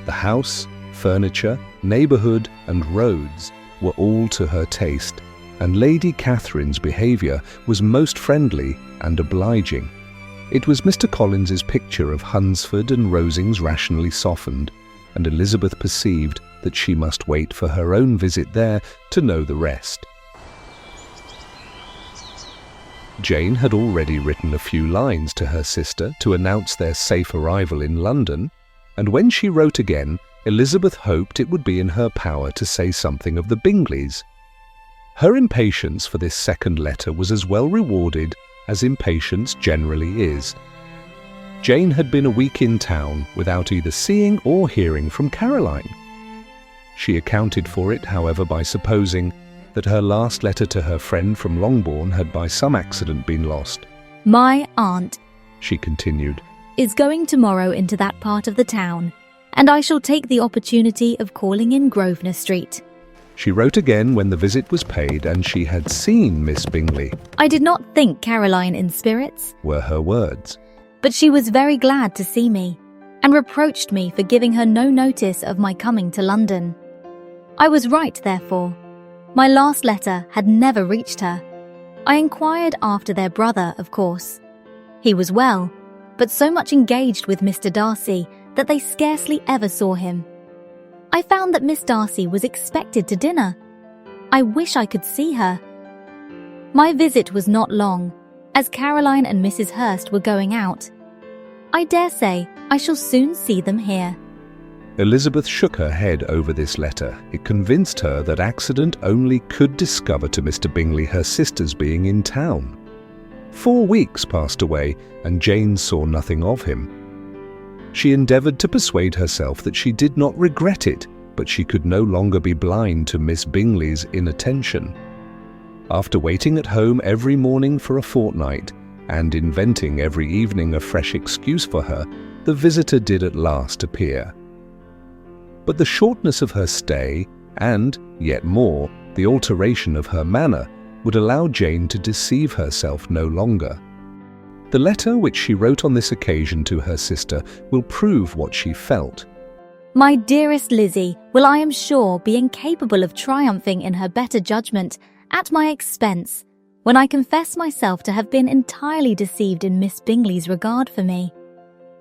The house, furniture, neighbourhood, and roads were all to her taste, and Lady Catherine's behaviour was most friendly and obliging. It was Mr. Collins's picture of Hunsford and Rosings rationally softened, and Elizabeth perceived that she must wait for her own visit there to know the rest. Jane had already written a few lines to her sister to announce their safe arrival in London, and when she wrote again, Elizabeth hoped it would be in her power to say something of the Bingleys. Her impatience for this second letter was as well rewarded as impatience generally is. Jane had been a week in town without either seeing or hearing from Caroline. She accounted for it, however, by supposing that her last letter to her friend from Longbourn had by some accident been lost. "My aunt," she continued, "is going tomorrow into that part of the town, and I shall take the opportunity of calling in Grosvenor Street." She wrote again when the visit was paid and she had seen Miss Bingley. "I did not think Caroline in spirits," were her words. "but she was very glad to see me, and reproached me for giving her no notice of my coming to London. I was right, therefore. My last letter had never reached her. I inquired after their brother, of course. He was well, but so much engaged with Mr. Darcy that they scarcely ever saw him. I found that Miss Darcy was expected to dinner. I wish I could see her. My visit was not long, as Caroline and Mrs. Hurst were going out. I dare say I shall soon see them here." Elizabeth shook her head over this letter. It convinced her that accident only could discover to Mr. Bingley her sister's being in town. 4 weeks passed away, and Jane saw nothing of him. She endeavoured to persuade herself that she did not regret it, but she could no longer be blind to Miss Bingley's inattention. After waiting at home every morning for a fortnight, and inventing every evening a fresh excuse for her, the visitor did at last appear. But the shortness of her stay, and, yet more, the alteration of her manner, would allow Jane to deceive herself no longer. The letter which she wrote on this occasion to her sister will prove what she felt. My dearest Lizzie will, I am sure, be incapable of triumphing in her better judgment at my expense, when I confess myself to have been entirely deceived in Miss Bingley's regard for me.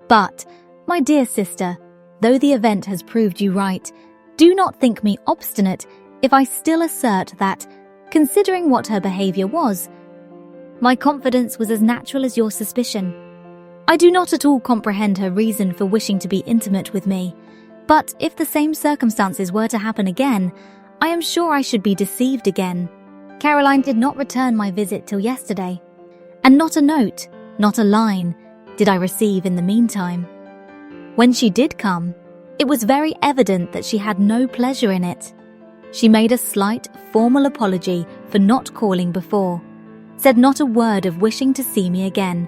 But, my dear sister, though the event has proved you right, do not think me obstinate if I still assert that, considering what her behaviour was, my confidence was as natural as your suspicion. I do not at all comprehend her reason for wishing to be intimate with me, but if the same circumstances were to happen again, I am sure I should be deceived again. Caroline did not return my visit till yesterday, and not a note, not a line, did I receive in the meantime. When she did come, it was very evident that she had no pleasure in it. She made a slight, formal apology for not calling before, said not a word of wishing to see me again,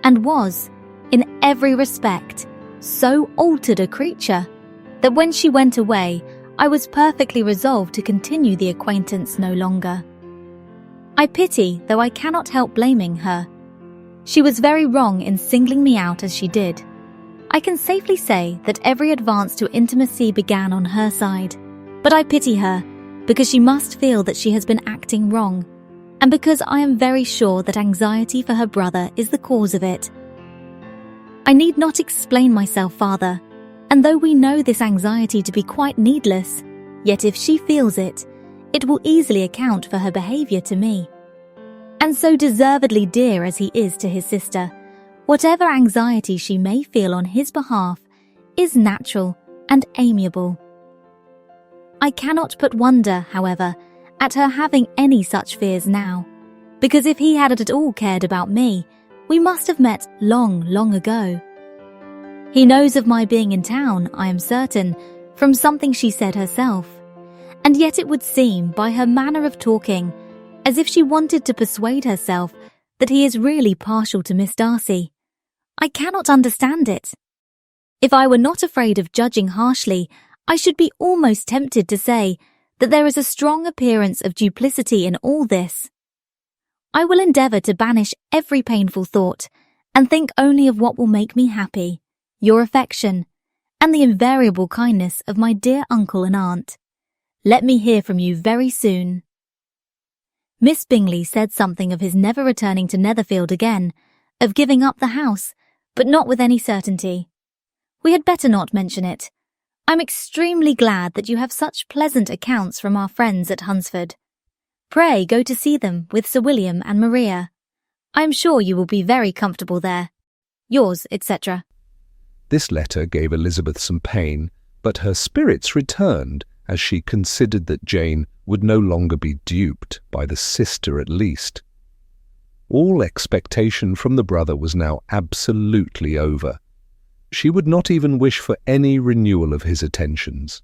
and was, in every respect, so altered a creature that when she went away, I was perfectly resolved to continue the acquaintance no longer. I pity, though I cannot help blaming her. She was very wrong in singling me out as she did. I can safely say that every advance to intimacy began on her side, but I pity her because she must feel that she has been acting wrong, and because I am very sure that anxiety for her brother is the cause of it. I need not explain myself farther, and though we know this anxiety to be quite needless, yet if she feels it, it will easily account for her behaviour to me. And so deservedly dear as he is to his sister, whatever anxiety she may feel on his behalf is natural and amiable. I cannot but wonder, however, at her having any such fears now, because if he had at all cared about me, we must have met long, long ago. He knows of my being in town, I am certain, from something she said herself, and yet it would seem, by her manner of talking, as if she wanted to persuade herself that he is really partial to Miss Darcy. I cannot understand it. If I were not afraid of judging harshly, I should be almost tempted to say that there is a strong appearance of duplicity in all this. I will endeavour to banish every painful thought, and think only of what will make me happy, your affection, and the invariable kindness of my dear uncle and aunt. Let me hear from you very soon. Miss Bingley said something of his never returning to Netherfield again, of giving up the house, but not with any certainty. We had better not mention it. I'm extremely glad that you have such pleasant accounts from our friends at Hunsford. Pray go to see them with Sir William and Maria. I am sure you will be very comfortable there. Yours, etc. This letter gave Elizabeth some pain, but her spirits returned as she considered that Jane would no longer be duped by the sister at least. All expectation from the brother was now absolutely over. She would not even wish for any renewal of his attentions.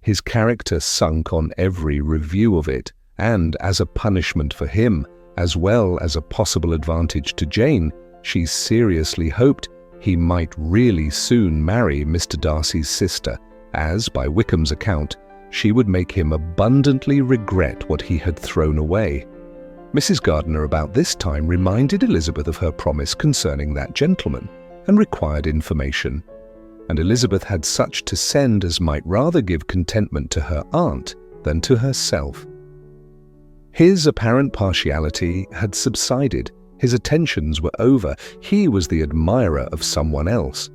His character sunk on every review of it, and as a punishment for him, as well as a possible advantage to Jane, she seriously hoped he might really soon marry Mr. Darcy's sister, as, by Wickham's account, she would make him abundantly regret what he had thrown away. Mrs. Gardiner about this time reminded Elizabeth of her promise concerning that gentleman, and required information, and Elizabeth had such to send as might rather give contentment to her aunt than to herself. His apparent partiality had subsided, his attentions were over, he was the admirer of someone else.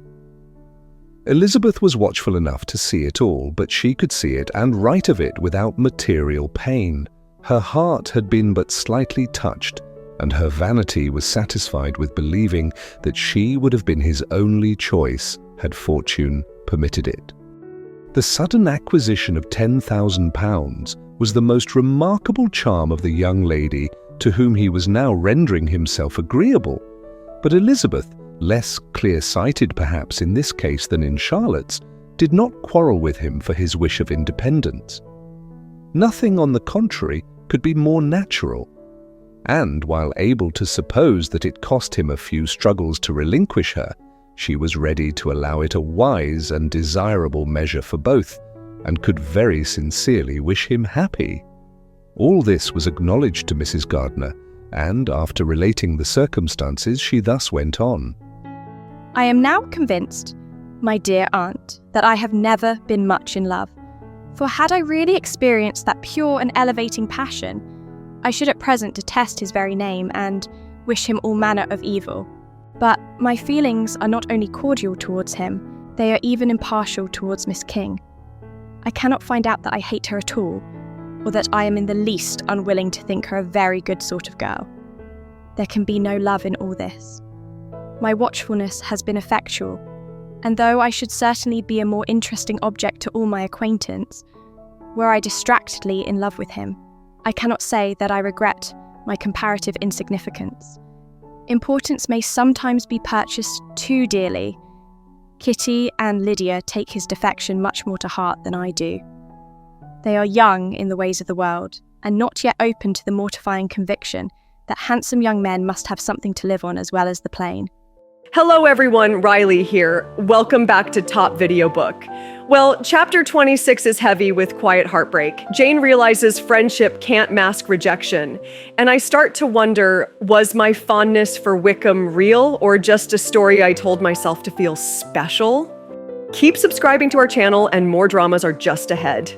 Elizabeth was watchful enough to see it all, but she could see it and write of it without material pain. Her heart had been but slightly touched, and her vanity was satisfied with believing that she would have been his only choice had fortune permitted it. The sudden acquisition of £10,000 was the most remarkable charm of the young lady to whom he was now rendering himself agreeable. But Elizabeth, less clear-sighted perhaps in this case than in Charlotte's, did not quarrel with him for his wish of independence. Nothing, on the contrary, could be more natural, and while able to suppose that it cost him a few struggles to relinquish her, she was ready to allow it a wise and desirable measure for both, and could very sincerely wish him happy. All this was acknowledged to Mrs. Gardiner, and after relating the circumstances, she thus went on. I am now convinced, my dear aunt, that I have never been much in love. For had I really experienced that pure and elevating passion, I should at present detest his very name and wish him all manner of evil. But my feelings are not only cordial towards him, they are even impartial towards Miss King. I cannot find out that I hate her at all, or that I am in the least unwilling to think her a very good sort of girl. There can be no love in all this. My watchfulness has been effectual, and though I should certainly be a more interesting object to all my acquaintance, were I distractedly in love with him, I cannot say that I regret my comparative insignificance. Importance may sometimes be purchased too dearly. Kitty and Lydia take his defection much more to heart than I do. They are young in the ways of the world, and not yet open to the mortifying conviction that handsome young men must have something to live on as well as the plain. Hello everyone, Riley here. Welcome back to Top Video Book. Well, chapter 26 is heavy with quiet heartbreak. Jane realizes friendship can't mask rejection, and I start to wonder, was my fondness for Wickham real or just a story I told myself to feel special? Keep subscribing to our channel and more dramas are just ahead.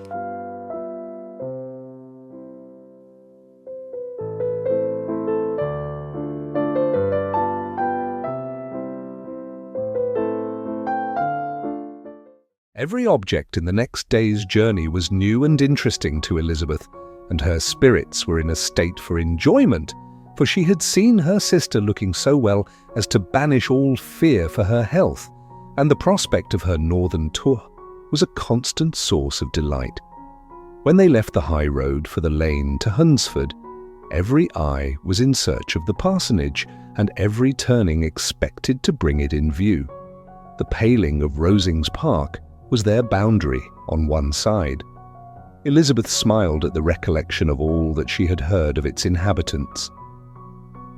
Every object in the next day's journey was new and interesting to Elizabeth, and her spirits were in a state for enjoyment, for she had seen her sister looking so well as to banish all fear for her health, and the prospect of her northern tour was a constant source of delight. When they left the high road for the lane to Hunsford, every eye was in search of the parsonage, and every turning expected to bring it in view. The paling of Rosings Park was their boundary on one side. Elizabeth smiled at the recollection of all that she had heard of its inhabitants.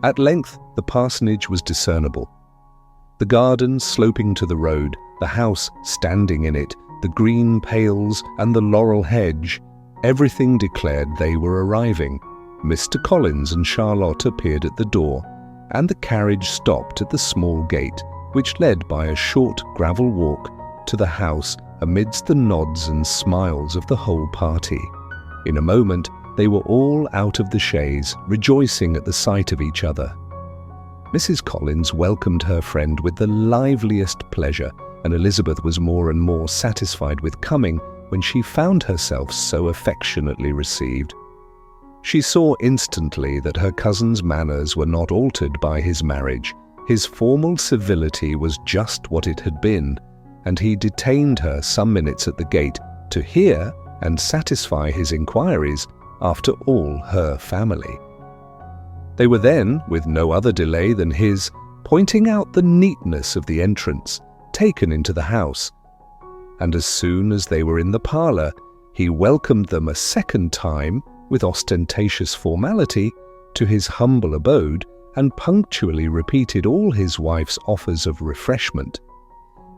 At length the parsonage was discernible. The garden sloping to the road, the house standing in it, the green pales and the laurel hedge, everything declared they were arriving. Mr. Collins and Charlotte appeared at the door, and the carriage stopped at the small gate, which led by a short gravel walk to the house amidst the nods and smiles of the whole party. In a moment they were all out of the chaise, rejoicing at the sight of each other. Mrs. Collins welcomed her friend with the liveliest pleasure, and Elizabeth was more and more satisfied with coming when she found herself so affectionately received. She saw instantly that her cousin's manners were not altered by his marriage. His formal civility was just what it had been, and he detained her some minutes at the gate to hear and satisfy his inquiries after all her family. They were then, with no other delay than his, pointing out the neatness of the entrance, taken into the house, and as soon as they were in the parlour, he welcomed them a second time, with ostentatious formality, to his humble abode, and punctually repeated all his wife's offers of refreshment.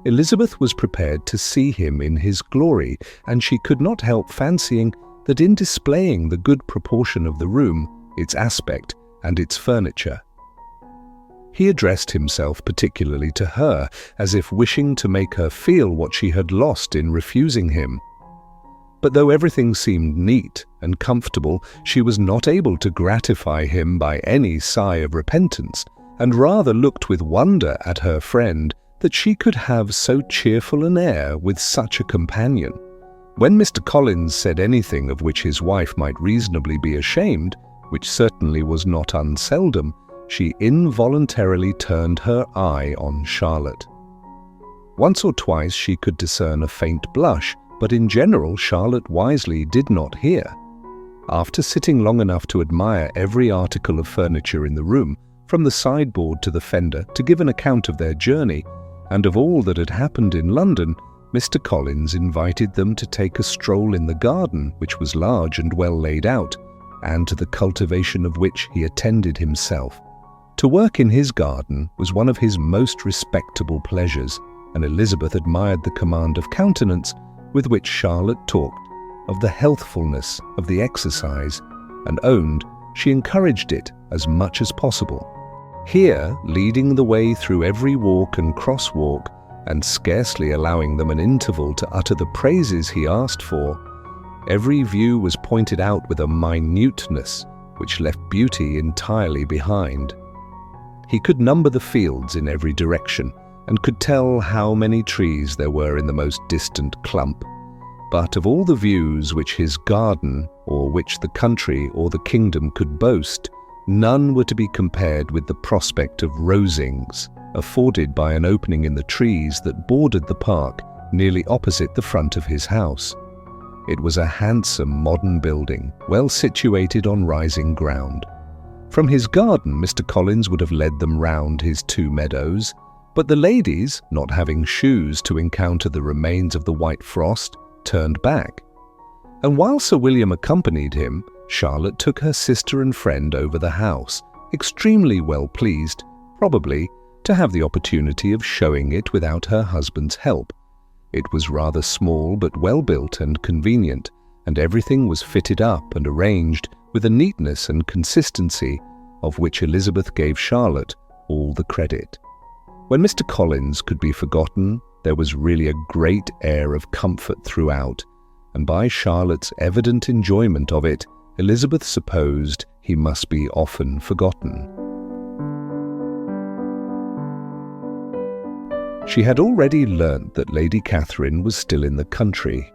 Elizabeth was prepared to see him in his glory, and she could not help fancying that in displaying the good proportion of the room, its aspect, and its furniture, he addressed himself particularly to her, as if wishing to make her feel what she had lost in refusing him. But though everything seemed neat and comfortable, she was not able to gratify him by any sigh of repentance, and rather looked with wonder at her friend that she could have so cheerful an air with such a companion. When Mr. Collins said anything of which his wife might reasonably be ashamed, which certainly was not unseldom, she involuntarily turned her eye on Charlotte. Once or twice she could discern a faint blush, but in general Charlotte wisely did not hear. After sitting long enough to admire every article of furniture in the room, from the sideboard to the fender, to give an account of their journey, and of all that had happened in London, Mr. Collins invited them to take a stroll in the garden, which was large and well laid out, and to the cultivation of which he attended himself. To work in his garden was one of his most respectable pleasures, and Elizabeth admired the command of countenance with which Charlotte talked of the healthfulness of the exercise, and owned she encouraged it as much as possible. Here, leading the way through every walk and crosswalk, and scarcely allowing them an interval to utter the praises he asked for, every view was pointed out with a minuteness which left beauty entirely behind. He could number the fields in every direction, and could tell how many trees there were in the most distant clump. But of all the views which his garden, or which the country or the kingdom could boast, none were to be compared with the prospect of Rosings, afforded by an opening in the trees that bordered the park nearly opposite the front of his house. It was a handsome modern building, well situated on rising ground. From his garden, Mr. Collins would have led them round his 2 meadows, but the ladies, not having shoes to encounter the remains of the white frost, turned back. And while Sir William accompanied him, Charlotte took her sister and friend over the house, extremely well pleased, probably, to have the opportunity of showing it without her husband's help. It was rather small but well built and convenient, and everything was fitted up and arranged with a neatness and consistency of which Elizabeth gave Charlotte all the credit. When Mr. Collins could be forgotten, there was really a great air of comfort throughout, and by Charlotte's evident enjoyment of it, Elizabeth supposed he must be often forgotten. She had already learnt that Lady Catherine was still in the country.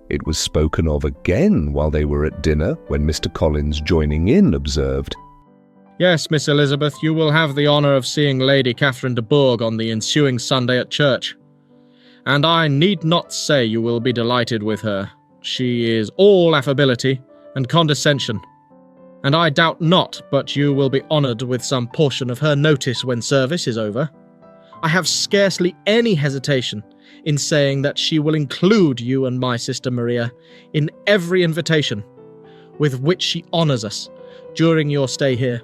It was spoken of again while they were at dinner, when Mr. Collins, joining in, observed, "Yes, Miss Elizabeth, you will have the honour of seeing Lady Catherine de Bourgh on the ensuing Sunday at church. And I need not say you will be delighted with her. She is all affability and condescension. And I doubt not but you will be honoured with some portion of her notice when service is over. I have scarcely any hesitation in saying that she will include you and my sister Maria in every invitation with which she honours us during your stay here.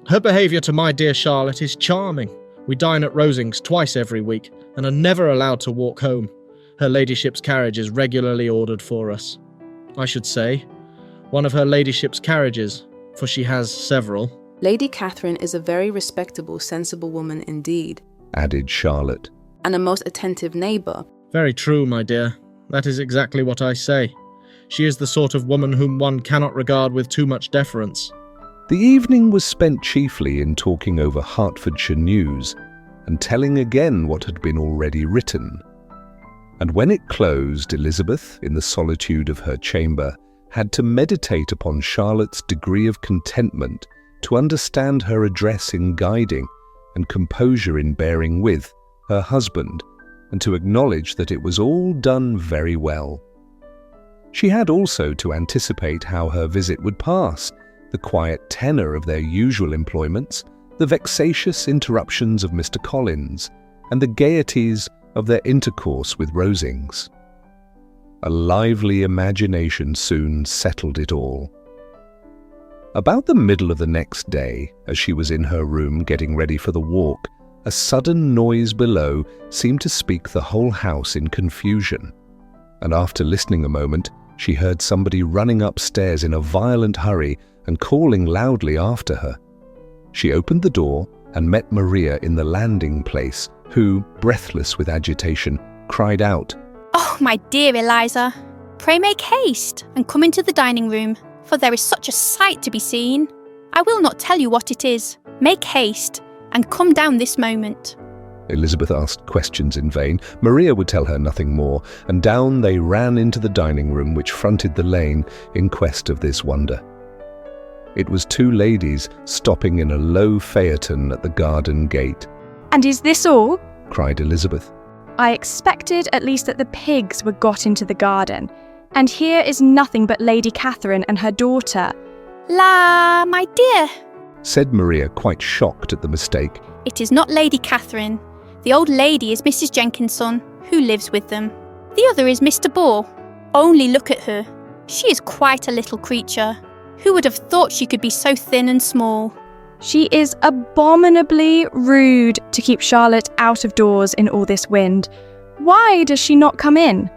Her behaviour to my dear Charlotte is charming. We dine at Rosings twice every week, and are never allowed to walk home. Her ladyship's carriage is regularly ordered for us. I should say, one of her ladyship's carriages, for she has several." Lady Catherine is a very respectable, sensible woman indeed, added Charlotte, and a most attentive neighbour. "Very true, my dear. That is exactly what I say. She is the sort of woman whom one cannot regard with too much deference." The evening was spent chiefly in talking over Hertfordshire news, and telling again what had been already written. And when it closed, Elizabeth, in the solitude of her chamber, had to meditate upon Charlotte's degree of contentment, to understand her address in guiding, and composure in bearing with, her husband, and to acknowledge that it was all done very well. She had also to anticipate how her visit would pass, the quiet tenor of their usual employments, the vexatious interruptions of Mr. Collins, and the gaieties of their intercourse with Rosings. A lively imagination soon settled it all. About the middle of the next day, as she was in her room getting ready for the walk, a sudden noise below seemed to speak the whole house in confusion, and after listening a moment, she heard somebody running upstairs in a violent hurry and calling loudly after her. She opened the door and met Maria in the landing place, who, breathless with agitation, cried out, "Oh, my dear Eliza, pray make haste and come into the dining room, for there is such a sight to be seen. I will not tell you what it is. Make haste and come down this moment." Elizabeth asked questions in vain. Maria would tell her nothing more, and down they ran into the dining room which fronted the lane in quest of this wonder. It was 2 ladies stopping in a low phaeton at the garden gate. "And is this all?" cried Elizabeth. "I expected at least that the pigs were got into the garden. And here is nothing but Lady Catherine and her daughter. La, my dear. said Maria, quite shocked at the mistake. It is not Lady Catherine. The old lady is Mrs. Jenkinson, who lives with them. The other is Mr. Bore. Only look at her. She is quite a little creature. Who would have thought she could be so thin and small? She is abominably rude to keep Charlotte out of doors in all this wind. Why does she not come in?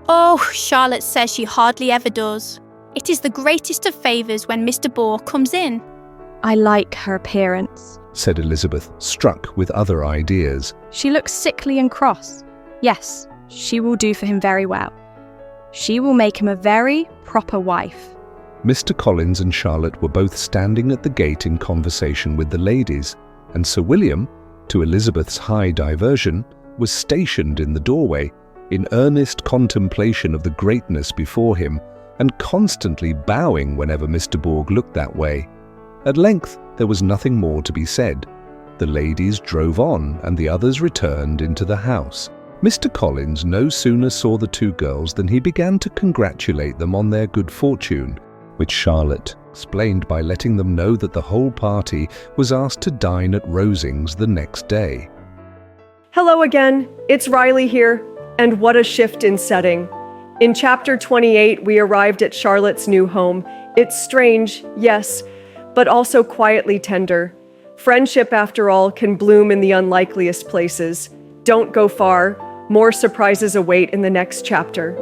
Oh, Charlotte says she hardly ever does. It is the greatest of favours when Mr. Bore comes in. I like her appearance, said Elizabeth, struck with other ideas. She looks sickly and cross. Yes, she will do for him very well. She will make him a very proper wife. Mr. Collins and Charlotte were both standing at the gate in conversation with the ladies, and Sir William, to Elizabeth's high diversion, was stationed in the doorway, in earnest contemplation of the greatness before him, and constantly bowing whenever Mr. Borg looked that way. At length there was nothing more to be said. The ladies drove on, and the others returned into the house. Mr. Collins no sooner saw the two girls than he began to congratulate them on their good fortune, which Charlotte explained by letting them know that the whole party was asked to dine at Rosings the next day. Hello again, it's Riley here, and what a shift in setting. In chapter 28, we arrived at Charlotte's new home. It's strange, yes, but also quietly tender. Friendship, after all, can bloom in the unlikeliest places. Don't go far. More surprises await in the next chapter.